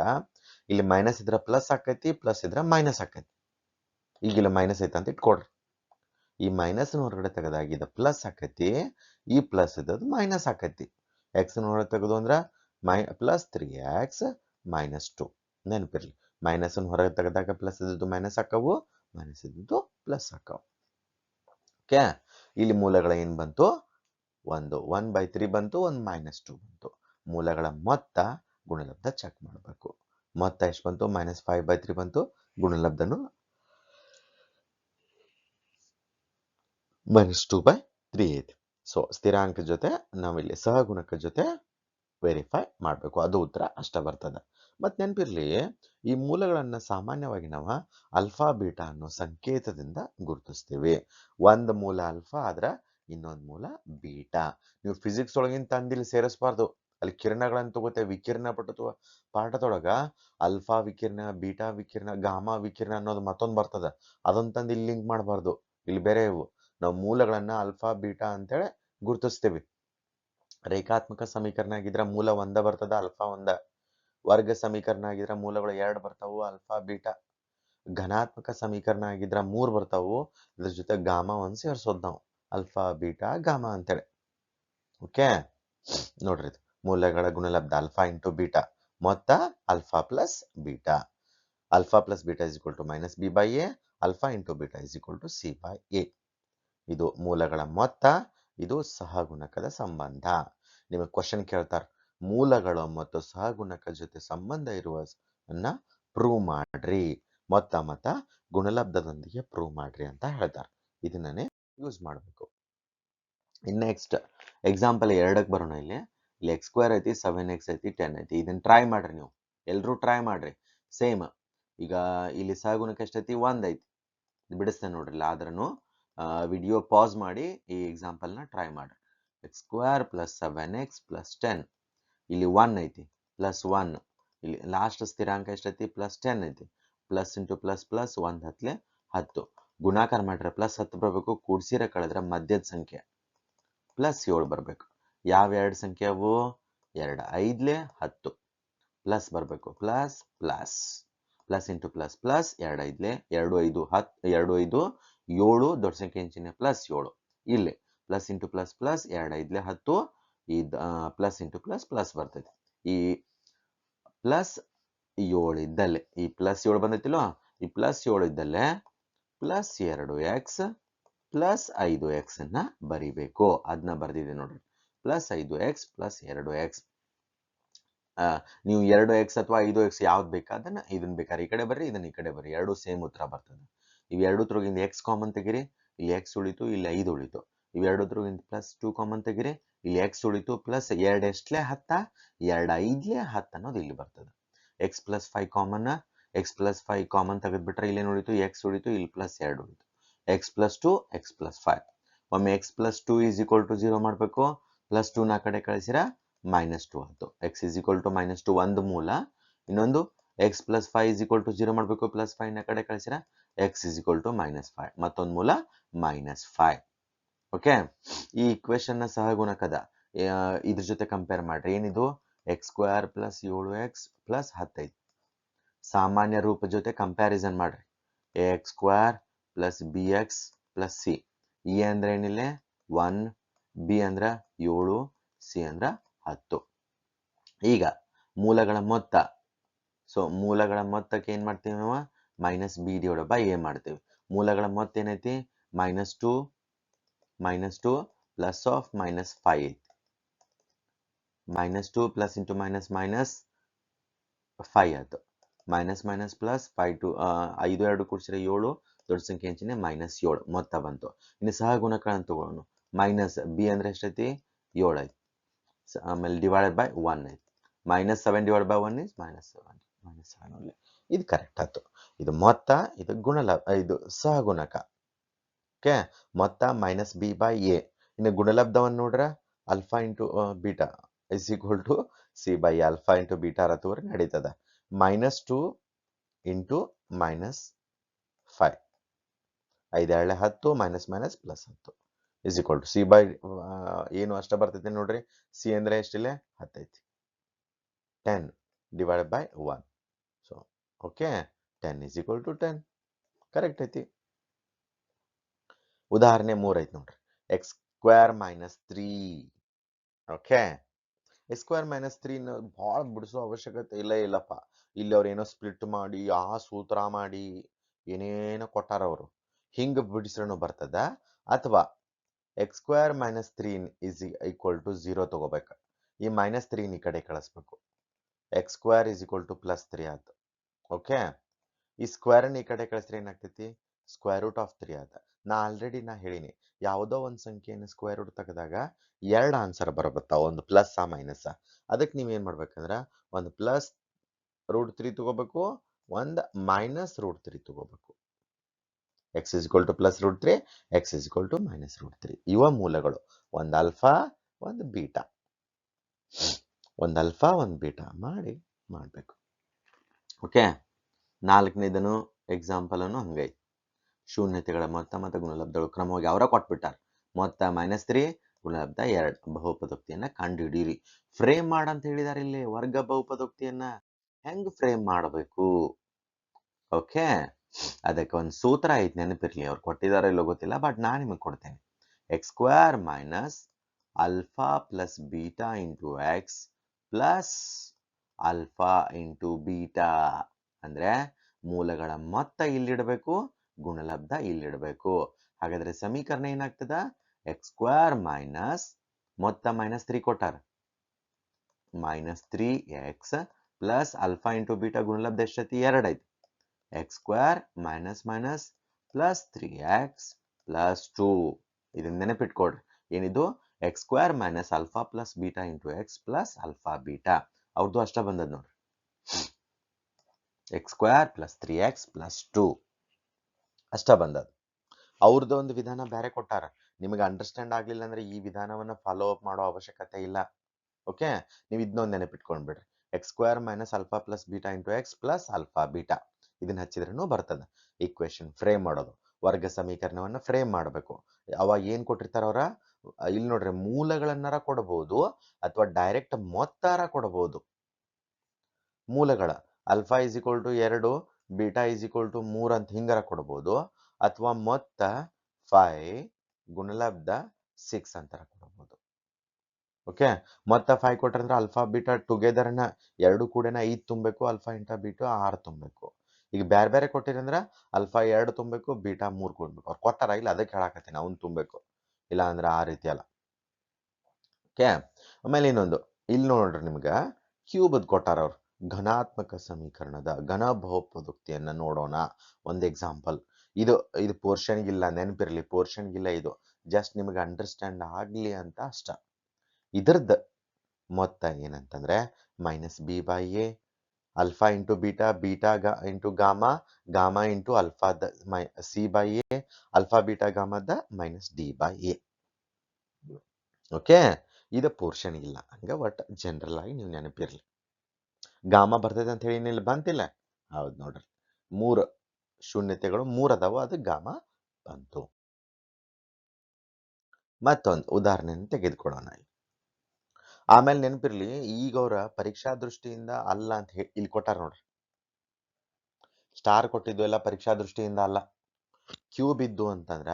ಇಲ್ಲಿ ಮೈನಸ್ ಇದ್ರ ಪ್ಲಸ್ ಆಕೈತಿ, ಪ್ಲಸ್ ಇದ್ರ ಮೈನಸ್ ಆಕೈತಿ. ಈಗ ಇಲ್ಲಿ ಮೈನಸ್ ಐತೆ ಅಂತ ಇಟ್ಕೊಡ್ರಿ. ಈ ಮೈನಸ್ ಹೊರಗಡೆ ತೆಗೆದಾಗ ಇದು ಪ್ಲಸ್ ಆಕೈತಿ, ಈ ಪ್ಲಸ್ ಇದ್ದದ್ದು ಮೈನಸ್ ಆಕೈತಿ. ಎಕ್ಸ್ ಹೊರಗಡೆ ತೆಗೆದು ಅಂದ್ರ ಪ್ಲಸ್ 3x - 2. ನೆನಪಿರ್ಲಿ, ಮೈನಸ್ ಹೊರಗೆ ತೆಗೆದಾಗ ಪ್ಲಸ್ ಇದ್ದದ್ದು ಮೈನಸ್ ಆಕವು, ಮೈನಸ್ ಇದ್ದದ್ದು ಪ್ಲಸ್ ಆಕವು. ಓಕೆ, ಇಲ್ಲಿ ಮೂಲಗಳ ಏನ್ ಬಂತು? 1/3 ಬಂತು, 1 - 2 ಬಂತು. ಮೂಲಗಳ ಮೊತ್ತ ಗುಣಲಬ್ಧ ಚೆಕ್ ಮಾಡಬೇಕು. ಮೊತ್ತ ಎಷ್ಟು ಬಂತು? -5/3 ಬಂತು. ಗುಣಲಬ್ಧನು -2/3 ಐತಿ. ಸೊ ಸ್ಥಿರಾಂಕ ಜೊತೆ ನಾವಿಲ್ಲಿ ಸಹಗುಣಕ ಜೊತೆ ವೆರಿಫೈ ಮಾಡಬೇಕು, ಅದು ಉತ್ತರ ಅಷ್ಟ ಬರ್ತದೆ. ಮತ್ತೆ ನೆನಪಿರ್ಲಿ, ಈ ಮೂಲಗಳನ್ನ ಸಾಮಾನ್ಯವಾಗಿ ನಾವು ಅಲ್ಫಾ ಬೀಟಾ ಅನ್ನೋ ಸಂಕೇತದಿಂದ ಗುರುತಿಸ್ತೀವಿ. ಒಂದು ಮೂಲ ಅಲ್ಫಾ ಆದ್ರ ಇನ್ನೊಂದು ಮೂಲ ಬೀಟಾ. ನೀವು ಫಿಸಿಕ್ಸ್ ಒಳಗಿನ ತಂದಿಲ್ಲಿ ಸೇರಿಸಬಾರ್ದು. ಅಲ್ಲಿ ಕಿರಣಗಳನ್ನ ತಗೋತೇವೆ, ವಿಕಿರಣ ಪಾಠದೊಳಗ ಅಲ್ಫಾ ವಿಕಿರಣ, ಬೀಟಾ ವಿಕಿರಣ, ಗಾಮಾ ವಿಕಿರಣ ಅನ್ನೋದು ಮತ್ತೊಂದು ಬರ್ತದ. ಅದನ್ನ ತಂದು ಇಲ್ಲಿ ಲಿಂಕ್ ಮಾಡಬಾರ್ದು. ಇಲ್ಲಿ ಬೇರೆ ಇವು ನಾವು ಮೂಲಗಳನ್ನ ಅಲ್ಫಾ ಬೀಟಾ ಅಂತೇಳಿ ಗುರುತಿಸ್ತೀವಿ. ರೇಖಾತ್ಮಕ ಸಮೀಕರಣ ಆಗಿದ್ರೆ ಮೂಲ 1 ಬರ್ತದ, ಅಲ್ಫಾ 1. ವರ್ಗ ಸಮೀಕರಣ ಆಗಿದ್ರೆ ಮೂಲಗಳು 2 ಬರ್ತಾವು, ಅಲ್ಫಾ ಬೀಟಾ. ಘನಾತ್ಮಕ ಸಮೀಕರಣ ಆಗಿದ್ರೆ 3 ಬರ್ತಾವು, ಇದ್ರ ಜೊತೆ ಗಾಮಾ 1 ಸೇರಿಸೋದು ನಾವು, ಅಲ್ಫಾ ಬೀಟಾ ಗಾಮಾ ಅಂತೇಳಿ. ಓಕೆ, ನೋಡ್ರಿ, ಮೂಲಗಳ ಗುಣಲಬ್ಧ ಅಲ್ಫಾ ಇಂಟು ಬೀಟಾ, ಮೊತ್ತ alpha plus beta. Alpha plus beta = -b/a, alpha into beta = c/a. ಇದು ಮೂಲಗಳ ಮೊತ್ತ, ಇದು ಸಹಗುಣಕದ ಸಂಬಂಧ. ನಿಮಗೆ ಕ್ವಶನ್ ಕೇಳ್ತಾರೆ, ಮೂಲಗಳು ಮತ್ತು ಸಹಗುಣಕ ಜೊತೆ ಸಂಬಂಧ ಇರುವನ್ನ ಪ್ರೂವ್ ಮಾಡ್ರಿ, ಮೊತ್ತ ಗುಣಲಬ್ಧದೊಂದಿಗೆ ಪ್ರೂವ್ ಮಾಡ್ರಿ ಅಂತ ಹೇಳ್ತಾರೆ. ಇದನ್ನೇ ಯೂಸ್ ಮಾಡಬೇಕು. ಇನ್ ನೆಕ್ಸ್ಟ್ ಎಕ್ಸಾಂಪಲ್ 2ಕ್ಕೆ ಬರೋಣ. ಇಲ್ಲಿ x² ಐತಿ, 7x ಐತಿ, 10 ಐತಿ. ಇದನ್ನ ಟ್ರೈ ಮಾಡ್ರಿ, ನೀವು ಎಲ್ರೂ ಟ್ರೈ ಮಾಡ್ರಿ. ಸೇಮ್ ಈಗ ಇಲ್ಲಿ ಸಹಗುಣಕ ಎಷ್ಟೈತಿ? 1 ಐತಿ. ಬಿಡಿಸ್ತೇನೆ ನೋಡ್ರಿ. ಆದ್ರೂ ವಿಡಿಯೋ ಪಾಸ್ ಮಾಡಿ ಈ ಎಕ್ಸಾಂಪಲ್ನ ಟ್ರೈ ಮಾಡ್ರಿ. x² + 7x + 10. ಇಲ್ಲಿ 1 ಐತಿ, +1. ಇಲ್ಲಿ ಲಾಸ್ಟ್ ಸ್ಥಿರಾಂಕ ಎಷ್ಟೈತಿ? +10 ಐತಿ. Plus into plus plus 1 10 10. ಗುಣಾಕಾರ ಮಾಡ್ರೆ +10 ಬರಬೇಕು, ಕೂಡ್ಸಿರ ಕಳೆದ್ರೆ ಮಧ್ಯದ ಸಂಖ್ಯೆ +7 ಬರಬೇಕು. ಯಾವ 2 ಸಂಖ್ಯೆ ಅವು? 2 5 10 ಪ್ಲಸ್ ಬರಬೇಕು, plus plus plus into plus plus 2 5 2 5 10 2 5 7, ದೊಡ್ಡ ಸಂಖ್ಯೆ ಚಿಹ್ನೆ +7. ಇಲ್ಲಿ ಪ್ಲಸ್ ಇಂಟು ಪ್ಲಸ್ ಪ್ಲಸ್ 2 5 10, ಇದು ಪ್ಲಸ್ ಇಂಟು ಪ್ಲಸ್ ಪ್ಲಸ್ ಬರ್ತೈತಿ. ಈ +7 ಇದ್ದಲ್ಲೇ ಈ +7 ಬಂದೈತಿಲ್ವ, ಈ +7 ಇದ್ದಲ್ಲೇ +2x + 5x ಅನ್ನ ಬರಿಬೇಕು. ಅದನ್ನ ಬರ್ದಿದೆ ನೋಡ್ರಿ, +5x + 2x. ನೀವು 2x ಅಥವಾ 5x ಯಾವ್ದು ಬೇಕಾದನ್ನ ಇದನ್ನ ಬೇಕಾದ್ರೆ ಈ ಕಡೆ ಬರ್ರಿ, ಇದನ್ನ ಈ ಕಡೆ ಬರ್ರಿ, ಎರಡು ಸೇಮ್ ಉತ್ತರ ಬರ್ತದೆ. ಇವೆರಡು ತ್ರೋಗಿಂದ x ಕಾಮನ್ ತೆಗಿರಿ, ಇಲ್ಲಿ x ಉಳಿತು, ಇಲ್ಲಿ 5 ಉಳಿತು. ಇವೆರಡು ತ್ರೋಗಿಂದ +2 ಕಾಮನ್ ತೆಗಿರಿ, ಇಲ್ಲಿ x ಉಳಿತು, ಪ್ಲಸ್ 2 ಎಷ್ಟಲೇ 10, 2 5 10 ಅನ್ನೋದು ಇಲ್ಲಿ ಬರ್ತದೆ. x + 5 ಕಾಮನ್, x + 5 ಕಾಮನ್ ತೆಗೆದ್ಬಿಟ್ರೆ ಇಲ್ಲೇನು ಉಳಿತು? x ಉಳಿತು, ಇಲ್ಲಿ +2 ಉಳಿತು. x + 2 x + 5. ಒಮ್ಮೆ x + 2 = 0 ಮಾಡಬೇಕು, +2 ನ ಕಡೆ ಕಳಿಸಿರ -2 ಆಯ್ತು. x = -2 ಒಂದು ಮೂಲ. ಇನ್ನೊಂದು x + 5 = 0 ಮಾಡಬೇಕು, +5 ನ ಕಡೆ ಕಳಿಸಿರ x = -5. ಮತ್ತೊಂದು ಮೂಲ -5. ಓಕೆ, ಈ ಇಕ್ವೇಶನ್ ನ ಸಹಗುಣಕದ ಇದ್ರ ಜೊತೆ ಕಂಪೇರ್ ಮಾಡ್ರಿ. ಏನಿದು? x² + 7x + 10. ಸಾಮಾನ್ಯ ರೂಪ ಜೊತೆ ಕಂಪ್ಯಾರಿಸನ್ ಮಾಡ್ರಿ. ax² + bx + c. e ಅಂದ್ರೆ ಏನಿಲ್ಲ? 1, b ಅಂದ್ರ 7, c ಅಂದ್ರ 10. ಈಗ ಮೂಲಗಳ ಮೊತ್ತ. ಸೊ ಮೂಲಗಳ ಮೊತ್ತಕ್ಕೆ ಏನ್ ಮಾಡ್ತೀವಿ ನಾವು? -b/a ಮಾಡ್ತೀವಿ. ಮೂಲಗಳ ಮೊತ್ತ ಏನೈತಿ? -2 + of -5 ಐತಿ. -2 + into -5 ಆಯ್ತು. -+ 5 2 ಕೂಡಿಸಿದ್ರೆ 7, ದೊಡ್ಡ ಸಂಖ್ಯೆ ಚಿಹ್ನೆ -7 ಮೊತ್ತ ಬಂತು. ಇನ್ನು ಸಹಗುಣಕ ಅಂತ ತಗೊಳ್ಳೋಣ. ಮೈನಸ್ ಬಿ ಅಂದ್ರೆ ಎಷ್ಟೈತಿ 7 ಐತಿ. ಆಮೇಲೆ ಡಿವೈಡೆಡ್ ಬೈ 1 ಐತಿ. -7 ಡಿವೈಡ್ ಬೈ 1 ಇಸ್ -7 ಓನ್ಲಿ. ಇದು ಕರೆಕ್ಟ್ ಆಯ್ತು. ಇದು ಮೊತ್ತ, ಇದು ಇದು ಸಹಗುಣಕ. ಓಕೆ, ಮೊತ್ತ ಮೈನಸ್ ಬಿ ಬೈ ಎ. ಇನ್ನು ಗುಣಲಬ್ಧವನ್ನು ನೋಡ್ರೆ alpha into beta is equal to C by alpha into beta ರತ್ತುವರೆ ನಡೀತದ. -2 into -5 5 2 10 minus minus plus 10 is equal to C by ಏನು ಅಷ್ಟ ಬರ್ತೈತಿ ನೋಡ್ರಿ. ಸಿ ಅಂದ್ರೆ ಎಷ್ಟಿಲ್ಲ 10 ಐತಿ. 10 divided by 1. So okay, 10 is equal to 10 correct ಐತಿ. ಉದಾಹರಣೆ 3 ಐತಿ ನೋಡ್ರಿ. x² - 3. ಓಕೆ, x² - 3 ಭಾಳ ಬಿಡಿಸೋ ಅವಶ್ಯಕತೆ ಇಲ್ಲಪ್ಪ. ಇಲ್ಲಿ ಅವ್ರು ಏನೋ ಸ್ಪ್ಲಿಟ್ ಮಾಡಿ ಆ ಸೂತ್ರ ಮಾಡಿ ಏನೇನೋ ಕೊಟ್ಟಾರ ಅವರು. ಹಿಂಗ ಬಿಡಿಸ್ರೂ ಬರ್ತದ. ಅಥವಾ x² - 3 ಇಸ್ ಈಕ್ವಲ್ ಟು 0 ತಗೋಬೇಕು. ಈ -3 ಈ ಕಡೆ ಕಳಿಸ್ಬೇಕು. x² ಇಸ್ ಈಕ್ವಲ್ ಟು +3 ಆಯ್ತು. ಓಕೆ, ಈ ಸ್ಕ್ವೇರ್ ಈ ಕಡೆ ಕಳಿಸ್ರೆ ಏನಾಗ್ತೈತಿ? √3 ಆತ. ನಾ ಹೇಳಿನಿ, ಯಾವುದೋ ಒಂದು ಸಂಖ್ಯೆಯನ್ನು ಸ್ಕ್ವೇರ್ ರೂಟ್ ತೆಗೆದಾಗ 2 ಆನ್ಸರ್ ಬರಬರ್ತಾವ, ಒಂದು ಪ್ಲಸ್ ಮೈನಸ್. ಅದಕ್ಕೆ ನೀವೇನ್ ಮಾಡ್ಬೇಕಂದ್ರ ಒಂದು +√3 ತಗೋಬೇಕು, ಒಂದು -√3 ತಗೋಬೇಕು. x is equal to +√3, x is equal to -√3. ಇವ ಮೂಲಗಳು, ಒಂದು ಆಲ್ಫಾ ಒಂದು ಬೀಟಾ, ಒಂದು ಆಲ್ಫಾ ಒಂದು ಬೀಟಾ ಮಾಡಬೇಕು. ಓಕೆ, 4ನೇದನು ಎಕ್ಸಾಂಪಲ್ ಅನ್ನು ಹಂಗೈತಿ. ಶೂನ್ಯತೆಗಳ ಮೊತ್ತ ಮತ್ತು ಗುಣಲಬ್ಧಗಳು ಕ್ರಮವಾಗಿ ಅವರ ಕೊಟ್ಬಿಟ್ಟಾರ. ಮೊತ್ತ -3, ಗುಣಲಬ್ಧ 2. ಬಹುಪದೋಕ್ತಿಯನ್ನ ಕಂಡುಹಿಡಿಯಿರಿ. ಫ್ರೇಮ್ ಮಾಡಂತ ಹೇಳಿದಾರೆ ಇಲ್ಲಿ. ವರ್ಗ ಬಹುಪದೋಕ್ತಿಯನ್ನ ಹೆಂಗ್ ಫ್ರೇಮ್ ಮಾಡಬೇಕು? ಓಕೆ, ಅದಕ್ಕೆ ಒಂದು ಸೂತ್ರ ಐತಿ, ನೆನಪಿರ್ಲಿ. ಅವ್ರು ಕೊಟ್ಟಿದಾರೋ ಇಲ್ಲೋ ಗೊತ್ತಿಲ್ಲ, ಬಟ್ ನಾನು ನಿಮಗೆ ಕೊಡ್ತೇನೆ. x² - alpha plus beta into X plus alpha into beta. ಅಂದ್ರೆ ಮೂಲಗಳ ಮೊತ್ತ ಇಲ್ಲಿಡಬೇಕು, ಗುಣಲಬ್ಧ ಇಲ್ಲಿಡಬೇಕು. ಹಾಗಾದ್ರೆ ಸಮೀಕರಣ ಏನಾಗ್ತದ? x² ಮೊತ್ತ -3 ಕೊಟ್ಟಾರ, -3x plus alpha into beta ಗುಣಲಬ್ಧ ಎಷ್ಟೈತಿ? 2 ಐತಿ. x² plus 3x plus 2. ಇದನ್ನ ನೆನಪಿಟ್ಕೊಡ್ರಿ. ಏನಿದು? x² - alpha plus beta into X plus alpha beta. ಅವ್ರದ್ದು ಅಷ್ಟ ಬಂದದ್ ನೋಡ್ರಿ. x² ಪ್ಲಸ್ 3x ಪ್ಲಸ್ 2 ಅಷ್ಟ ಬಂದದ. ಅವ್ರದ್ದು ಒಂದು ವಿಧಾನ ಬೇರೆ ಕೊಟ್ಟಾರ. ನಿಮಗೆ ಅಂಡರ್ಸ್ಟ್ಯಾಂಡ್ ಆಗ್ಲಿಲ್ಲ ಅಂದ್ರೆ ಈ ವಿಧಾನವನ್ನ ಫಾಲೋ ಅಪ್ ಮಾಡೋ ಅವಶ್ಯಕತೆ ಇಲ್ಲ. ಓಕೆ, ನೀವು ಇದನ್ನೊಂದು ನೆನಪಿಟ್ಕೊಂಡ್ಬಿಡ್ರಿ. x² - alpha plus beta into X plus alpha beta. ಇದನ್ನ ಹಚ್ಚಿದ್ರೂ ಬರ್ತದ. ಈಕ್ವೇಶನ್ ಫ್ರೇಮ್ ಮಾಡೋದು, ವರ್ಗ ಸಮೀಕರಣವನ್ನ ಫ್ರೇಮ್ ಮಾಡಬೇಕು. ಅವಾಗ ಏನ್ ಕೊಟ್ಟಿರ್ತಾರ ಅವ್ರ? ಇಲ್ಲಿ ನೋಡ್ರಿ, ಮೂಲಗಳನ್ನಾರ ಕೊಡಬಹುದು ಅಥವಾ ಡೈರೆಕ್ಟ್ ಮೊತ್ತಾರ ಕೊಡಬಹುದು. ಮೂಲಗಳ alpha is equal to 2, beta is equal to 3 ಅಂತ ಹಿಂಗಾರ ಕೊಡಬಹುದು. ಅಥವಾ ಮೊತ್ತ 5, ಗುಣಲಬ್ಧ 6 ಅಂತಾರ ಕೊಡಬಹುದು. ಓಕೆ, ಮೊತ್ತ 5 ಕೊಟ್ರಂದ್ರೆ ಆಲ್ಫಾ ಬೀಟಾ ಟುಗೆದರ್ನ 2 ಕೂಡ 5 ತುಂಬಬೇಕು, ಆಲ್ಫಾ ಇಂಟಾ ಬೀಟಾ 6 ತುಂಬಬೇಕು. ಈಗ ಬೇರೆ ಬೇರೆ ಕೊಟ್ಟಿರಂದ್ರ ಆಲ್ಫಾ 2 ತುಂಬಬೇಕು, ಬೀಟಾ 3 ಕೊಡ್ಬೇಕು. ಅವ್ರು ಕೊಟ್ಟಾರ ಇಲ್ಲ, ಅದಕ್ಕೆ ಹೇಳಾಕತ್ತೀನಿ, ಅವ್ನು ತುಂಬಬೇಕು. ಇಲ್ಲ ಅಂದ್ರೆ ಆ ರೀತಿ ಅಲ್ಲ. ಓಕೆ, ಆಮೇಲೆ ಇನ್ನೊಂದು ಇಲ್ಲಿ ನೋಡ್ರಿ, ನಿಮ್ಗ ಕ್ಯೂಬ್ ಕೊಟ್ಟಾರ ಅವ್ರು. ಘನಾತ್ಮಕ ಸಮೀಕರಣದ ಘನ ಬಹುಪದೋಕ್ತಿಯನ್ನ ನೋಡೋಣ. ಒಂದು ಎಕ್ಸಾಂಪಲ್. ಇದು ಪೋರ್ಷನ್ಗಿಲ್ಲ, ನೆನಪಿರ್ಲಿ, ಪೋರ್ಷನ್ಗಿಲ್ಲ. ಇದು ಜಸ್ಟ್ ನಿಮಗೆ ಅಂಡರ್ಸ್ಟ್ಯಾಂಡ್ ಆಗ್ಲಿ ಅಂತ ಅಷ್ಟ. ಇದ್ರದ್ದ ಮೊತ್ತ ಏನಂತಂದ್ರೆ -b by A, alpha into beta, beta into gamma, gamma into ಆಲ್ಫಾದ C by A, alpha beta ಗಾಮದ -d ಬೈ ಎ. ಓಕೆ, ಇದು ಪೋರ್ಷನ್ ಇಲ್ಲ. ಹಂಗ ಒಟ್ಟು ಜನರಲ್ ಆಗಿ ನೀವು ನೆನಪಿರ್ಲಿ. ಗಾಮಾ ಬರ್ತೈತೆ ಅಂತ ಹೇಳಿ ಇಲ್ಲಿ ಬಂತಿಲ್ಲ? ಹೌದು ನೋಡ್ರಿ, 3 ಶೂನ್ಯತೆಗಳು 3 ಅದಾವ, ಅದು ಗಾಮಾ ಬಂತು. ಮತ್ತೊಂದು ಉದಾಹರಣೆಯನ್ನು ತೆಗೆದುಕೊಳ್ಳೋಣ. ಆಮೇಲೆ ನೆನಪಿರ್ಲಿ, ಈಗ ಅವರ ಪರೀಕ್ಷಾ ದೃಷ್ಟಿಯಿಂದ ಅಲ್ಲ ಅಂತ ಇಲ್ಲಿ ಕೊಟ್ಟಾರ ನೋಡ್ರಿ. ಸ್ಟಾರ್ ಕೊಟ್ಟಿದ್ದು ಎಲ್ಲ ಪರೀಕ್ಷಾ ದೃಷ್ಟಿಯಿಂದ ಅಲ್ಲ. ಕ್ಯೂಬ್ ಇದ್ದು ಅಂತಂದ್ರ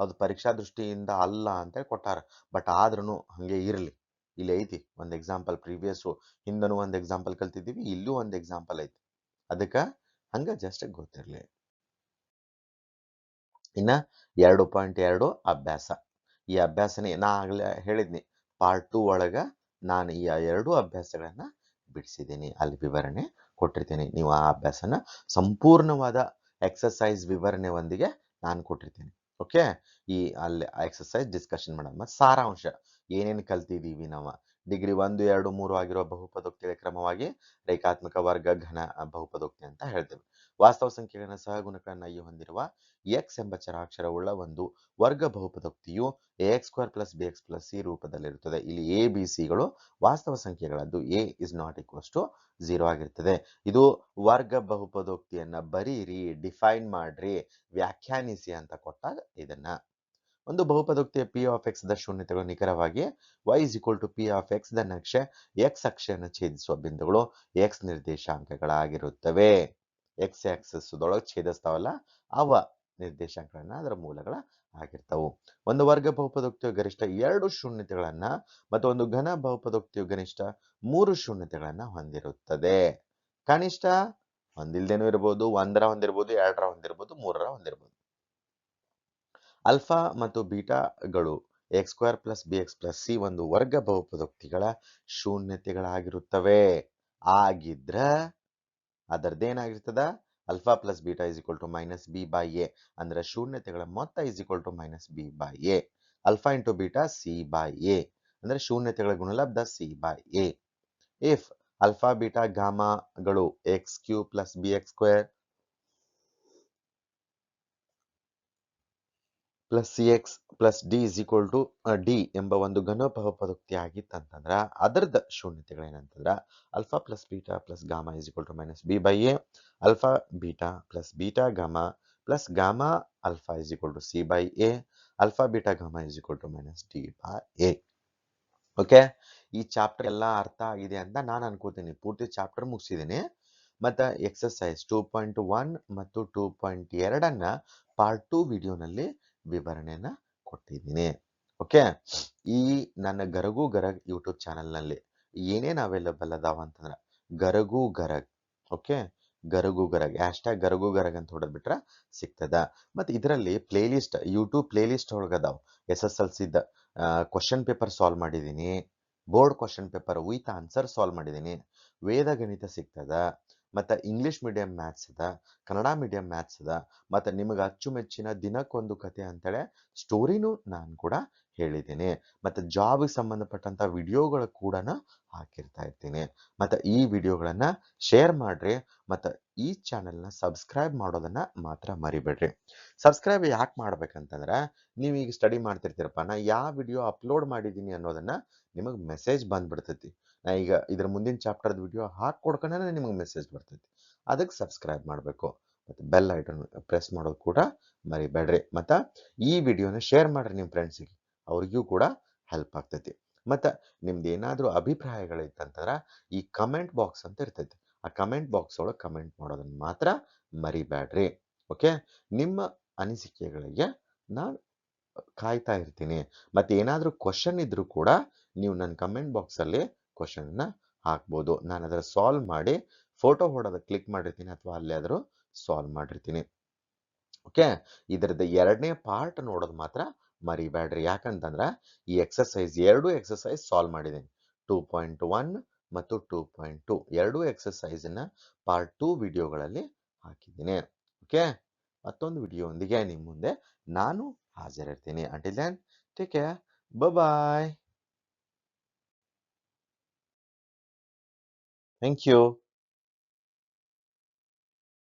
ಅದು ಪರೀಕ್ಷಾ ದೃಷ್ಟಿಯಿಂದ ಅಲ್ಲ ಅಂತ ಕೊಟ್ಟಾರ. ಬಟ್ ಆದ್ರೂ ಹಂಗೆ ಇರ್ಲಿ. ಇಲ್ಲಿ ಐತಿ ಒಂದು ಎಕ್ಸಾಂಪಲ್. ಪ್ರೀವಿಯಸ್ ಹಿಂದನೂ ಒಂದು ಎಕ್ಸಾಂಪಲ್ ಕಲ್ತಿದ್ದೀವಿ, ಇಲ್ಲೂ ಒಂದು ಎಕ್ಸಾಂಪಲ್ ಐತಿ. ಅದಕ್ಕ ಹಂಗ ಜಸ್ಟ್ ಗೊತ್ತಿರ್ಲಿ. ಇನ್ನ 2.2 ಅಭ್ಯಾಸ. ಈ ಅಭ್ಯಾಸನೇ ನಾ ಆಗ್ಲೇ ಹೇಳಿದ್ನಿ, ಪಾರ್ಟ್ 2 ಒಳಗ ನಾನು ಈ 2 ಅಭ್ಯಾಸಗಳನ್ನ ಬಿಡಿಸಿದ್ದೀನಿ. ಅಲ್ಲಿ ವಿವರಣೆ ಕೊಟ್ಟಿರ್ತೀನಿ. ನೀವು ಆ ಅಭ್ಯಾಸನ ಸಂಪೂರ್ಣವಾದ ಎಕ್ಸರ್ಸೈಸ್ ವಿವರಣೆ ಒಂದಿಗೆ ನಾನು ಕೊಟ್ಟಿರ್ತೀನಿ. ಓಕೆ, ಈ ಅಲ್ಲಿ ಎಕ್ಸರ್ಸೈಸ್ ಡಿಸ್ಕಷನ್ ಮಾಡೋಣ. ಮತ್ತೆ ಸಾರಾಂಶ ಏನೇನು ಕಲ್ತಿದೀವಿ ನಾವು. ಡಿಗ್ರಿ 1, 2, 3 ಆಗಿರೋ ಬಹುಪದೋಕ್ತಿಗಳ ಕ್ರಮವಾಗಿ ರೇಖಾತ್ಮಕ ವರ್ಗ ಘನ ಬಹುಪದೋಕ್ತಿ ಅಂತ ಹೇಳ್ತೇವೆ. ವಾಸ್ತವ ಸಂಖ್ಯೆಗಳ ಸಹಗುಣಕಗಳನ್ನ ಹೊಂದಿರುವ ಎಕ್ಸ್ ಎಂಬ ಚರಾಕ್ಷರವುಳ್ಳ ಒಂದು ವರ್ಗ ಬಹುಪದೋಕ್ತಿಯು ax² + bx + c ರೂಪದಲ್ಲಿರುತ್ತದೆ. ಇಲ್ಲಿ ಎ ಬಿ ಸಿಗಳು ವಾಸ್ತವ ಸಂಖ್ಯೆಗಳದ್ದು. a is not equals to 0 ಆಗಿರ್ತದೆ. ಇದು ವರ್ಗ ಬಹುಪದೋಕ್ತಿಯನ್ನ ಬರೀರಿ, ಡಿಫೈನ್ ಮಾಡ್ರಿ, ವ್ಯಾಖ್ಯಾನಿಸಿ ಅಂತ ಕೊಟ್ಟಾಗ ಇದನ್ನ. ಒಂದು ಬಹುಪದೋಕ್ತಿಯ ಪಿ ಆಫ್ ಎಕ್ಸ್ ದ ಶೂನ್ಯತೆಗಳು ನಿಖರವಾಗಿ y = p of X the ನಕ್ಷೆ ಎಕ್ಸ್ ಅಕ್ಷೆಯನ್ನು ಛೇದಿಸುವ ಬಿಂದುಗಳು ಎಕ್ಸ್ ನಿರ್ದೇಶಾಂಕಗಳಾಗಿರುತ್ತವೆ. ಎಕ್ಸ್ ಆಕ್ಸಿಸ್ ದೊಳಗೆ ಛೇದಿಸ್ತಾವಲ್ಲ ಅವ ನಿರ್ದೇಶಾಂಕಗಳನ್ನ ಅದರ ಮೂಲಗಳ ಆಗಿರ್ತವು. ಒಂದು ವರ್ಗ ಬಹುಪದೋಕ್ತಿಯು ಗರಿಷ್ಠ 2 ಶೂನ್ಯತೆಗಳನ್ನ ಮತ್ತು ಒಂದು ಘನ ಬಹುಪದೋಕ್ತಿಯು ಕನಿಷ್ಠ 3 ಶೂನ್ಯತೆಗಳನ್ನ ಹೊಂದಿರುತ್ತದೆ. ಕನಿಷ್ಠ ಹೊಂದಿಲ್ದೇನೂ ಇರಬಹುದು, 1ರ ಹೊಂದಿರಬಹುದು, 2ರ ಹೊಂದಿರಬಹುದು, 3ರ ಹೊಂದಿರಬಹುದು. ಆಲ್ಫಾ ಮತ್ತು ಬೀಟಾಗಳು x² + bx + c ಒಂದು ವರ್ಗ ಬಹುಪದೋಕ್ತಿಗಳ ಶೂನ್ಯತೆಗಳಾಗಿರುತ್ತವೆ. ಆಗಿದ್ರ ಅದರದ್ದೇನಾಗಿರ್ತದ ಆಲ್ಫಾ + ಬೀಟಾ = -b/a ಅಂದ್ರೆ ಶೂನ್ಯತೆಗಳ ಮೊತ್ತ = -b/a. ಆಲ್ಫಾ × ಬೀಟಾ c/a ಅಂದ್ರೆ ಶೂನ್ಯತೆಗಳ ಗುಣಲಬ್ಧ c/a. ಇಫ್ ಆಲ್ಫಾ ಬೀಟಾ ಗಾಮಾಗಳು x³ + bx² + cx + d = d ಎಂಬ ಒಂದು ಘನ ಬಹುಪದೋಕ್ತಿ ಆಗಿತ್ತಂತಂದ್ರ ಅದರದ ಶೂನ್ಯತೆಗಳೇನಂತಂದ್ರ alpha + beta + gamma = b/a, alpha beta + beta gamma + gamma alpha = c/a, alpha beta gamma = -d/a. Okay, ಈ ಚಾಪ್ಟರ್ ಎಲ್ಲ ಅರ್ಥ ಆಗಿದೆ ಅಂತ ನಾನು ಅನ್ಕೋತೀನಿ. ಪೂರ್ತಿ ಚಾಪ್ಟರ್ ಮುಗಿಸಿದ್ದೀನಿ. ಮತ್ತು ಎಕ್ಸರ್ಸೈಸ್ 2.1 ಮತ್ತು 2.2 ಅನ್ನ ಪಾರ್ಟ್ 2 ವಿಡಿಯೋನಲ್ಲಿ ವಿವರಣೆಯನ್ನ ಕೊಟ್ಟಿದ್ದೀನಿ. ಓಕೆ, ಈ ನನ್ನ ಗರಗು ಗರಗ್ ಯೂಟ್ಯೂಬ್ ಚಾನಲ್ನಲ್ಲಿ ಏನೇನು ಅವೈಲಬಲ್ ಅದಾವ ಅಂತಂದ್ರೆ ಗರಗು ಗರಗ್, ಓಕೆ, ಗರಗು ಗರಗ್ #ಗರಗು ಗರಗ್ ಅಂತ ಹೊಡೆದ್ಬಿಟ್ರೆ ಸಿಗ್ತದ. ಮತ್ತು ಇದರಲ್ಲಿ ಪ್ಲೇಲಿಸ್ಟ್ ಯೂಟ್ಯೂಬ್ ಪ್ಲೇಲಿಸ್ಟ್ ಒಳಗದಾವ. SSLC ಕ್ವಶನ್ ಪೇಪರ್ ಸಾಲ್ವ್ ಮಾಡಿದ್ದೀನಿ, board question paper with answer solve ಮಾಡಿದ್ದೀನಿ, ವೇದ ಗಣಿತ ಸಿಗ್ತದ, ಮತ್ತು ಇಂಗ್ಲಿಷ್ ಮೀಡಿಯಂ ಮ್ಯಾಥ್ಸ್ ಅದ, ಕನ್ನಡ ಮೀಡಿಯಂ ಮ್ಯಾಥ್ಸ್ ಅದ, ಮತ್ತು ನಿಮಗೆ ಅಚ್ಚುಮೆಚ್ಚಿನ ದಿನಕ್ಕೊಂದು ಕತೆ ಅಂತೇಳಿ ಸ್ಟೋರಿನೂ ನಾನು ಕೂಡ ಹೇಳಿದ್ದೀನಿ. ಮತ್ತು ಜಾಬ್ಗೆ ಸಂಬಂಧಪಟ್ಟಂಥ ವಿಡಿಯೋಗಳು ಕೂಡ ಹಾಕಿರ್ತಾ ಇರ್ತೀನಿ. ಮತ್ತು ಈ ವಿಡಿಯೋಗಳನ್ನು ಶೇರ್ ಮಾಡಿರಿ ಮತ್ತು ಈ ಚಾನಲ್ನ ಸಬ್ಸ್ಕ್ರೈಬ್ ಮಾಡೋದನ್ನು ಮಾತ್ರ ಮರಿಬೇಡ್ರಿ. ಸಬ್ಸ್ಕ್ರೈಬ್ ಯಾಕೆ ಮಾಡ್ಬೇಕಂತಂದ್ರೆ ನೀವು ಈಗ ಸ್ಟಡಿ ಮಾಡ್ತಿರ್ತೀರಪ್ಪ, ನಾ ಯಾವ ವಿಡಿಯೋ ಅಪ್ಲೋಡ್ ಮಾಡಿದ್ದೀನಿ ಅನ್ನೋದನ್ನು ನಿಮಗೆ ಮೆಸೇಜ್ ಬಂದ್ಬಿಡ್ತೈತಿ. ನಾ ಈಗ ಇದ್ರ ಮುಂದಿನ ಚಾಪ್ಟರ್ದ ವಿಡಿಯೋ ಹಾಕೊಡ್ಕೊಂಡೇ ನಿಮಗೆ ಮೆಸೇಜ್ ಬರ್ತೈತಿ. ಅದಕ್ಕೆ ಸಬ್ಸ್ಕ್ರೈಬ್ ಮಾಡಬೇಕು ಮತ್ತು ಬೆಲ್ ಐಟನ್ ಪ್ರೆಸ್ ಮಾಡೋದು ಕೂಡ ಮರಿಬೇಡ್ರಿ. ಮತ್ತು ಈ ವಿಡಿಯೋನ ಶೇರ್ ಮಾಡಿರಿ ನಿಮ್ಮ ಫ್ರೆಂಡ್ಸಿಗೆ, ಅವ್ರಿಗೂ ಕೂಡ ಹೆಲ್ಪ್ ಆಗ್ತೈತಿ. ಮತ್ತು ನಿಮ್ದು ಏನಾದರೂ ಅಭಿಪ್ರಾಯಗಳಿತ್ತಂತಂದ್ರೆ ಈ ಕಮೆಂಟ್ ಬಾಕ್ಸ್ ಅಂತ ಇರ್ತೈತಿ, ಆ ಕಮೆಂಟ್ ಬಾಕ್ಸ್ ಒಳಗೆ ಕಮೆಂಟ್ ಮಾಡೋದನ್ನು ಮಾತ್ರ ಮರಿಬೇಡ್ರಿ. ಓಕೆ, ನಿಮ್ಮ ಅನಿಸಿಕೆಗಳಿಗೆ ನಾನು ಕಾಯ್ತಾ ಇರ್ತೀನಿ. ಮತ್ತು ಏನಾದರೂ ಕ್ವಶನ್ ಇದ್ರೂ ಕೂಡ ನೀವು ನನ್ನ ಕಮೆಂಟ್ ಬಾಕ್ಸಲ್ಲಿ ಕ್ವಶನ್ನ ಹಾಕ್ಬೋದು. ನಾನು ಅದರ ಸಾಲ್ವ್ ಮಾಡಿ ಫೋಟೋ ಹೊಡೋದ ಕ್ಲಿಕ್ ಮಾಡಿರ್ತೀನಿ ಅಥವಾ ಅಲ್ಲಾದರೂ ಸಾಲ್ವ್ ಮಾಡಿರ್ತೀನಿ. ಓಕೆ, ಇದರದ್ದು 2ನೇ ಪಾರ್ಟ್ ನೋಡೋದು ಮಾತ್ರ ಮರಿಬೇಡ್ರಿ. ಯಾಕಂತಂದ್ರೆ ಈ ಎಕ್ಸರ್ಸೈಸ್ 2 ಎಕ್ಸರ್ಸೈಸ್ ಸಾಲ್ವ್ ಮಾಡಿದ್ದೀನಿ. 2.1 ಮತ್ತು 2.2 2 ಎಕ್ಸರ್ಸೈಸನ್ನ ಪಾರ್ಟ್ 2 ವಿಡಿಯೋಗಳಲ್ಲಿ ಹಾಕಿದ್ದೀನಿ. ಓಕೆ, ಮತ್ತೊಂದು ವಿಡಿಯೋದೊಂದಿಗೆ ನಿಮ್ಮ ಮುಂದೆ ನಾನು ಹಾಜರಿರ್ತೀನಿ. Until then take care, bye. Thank you.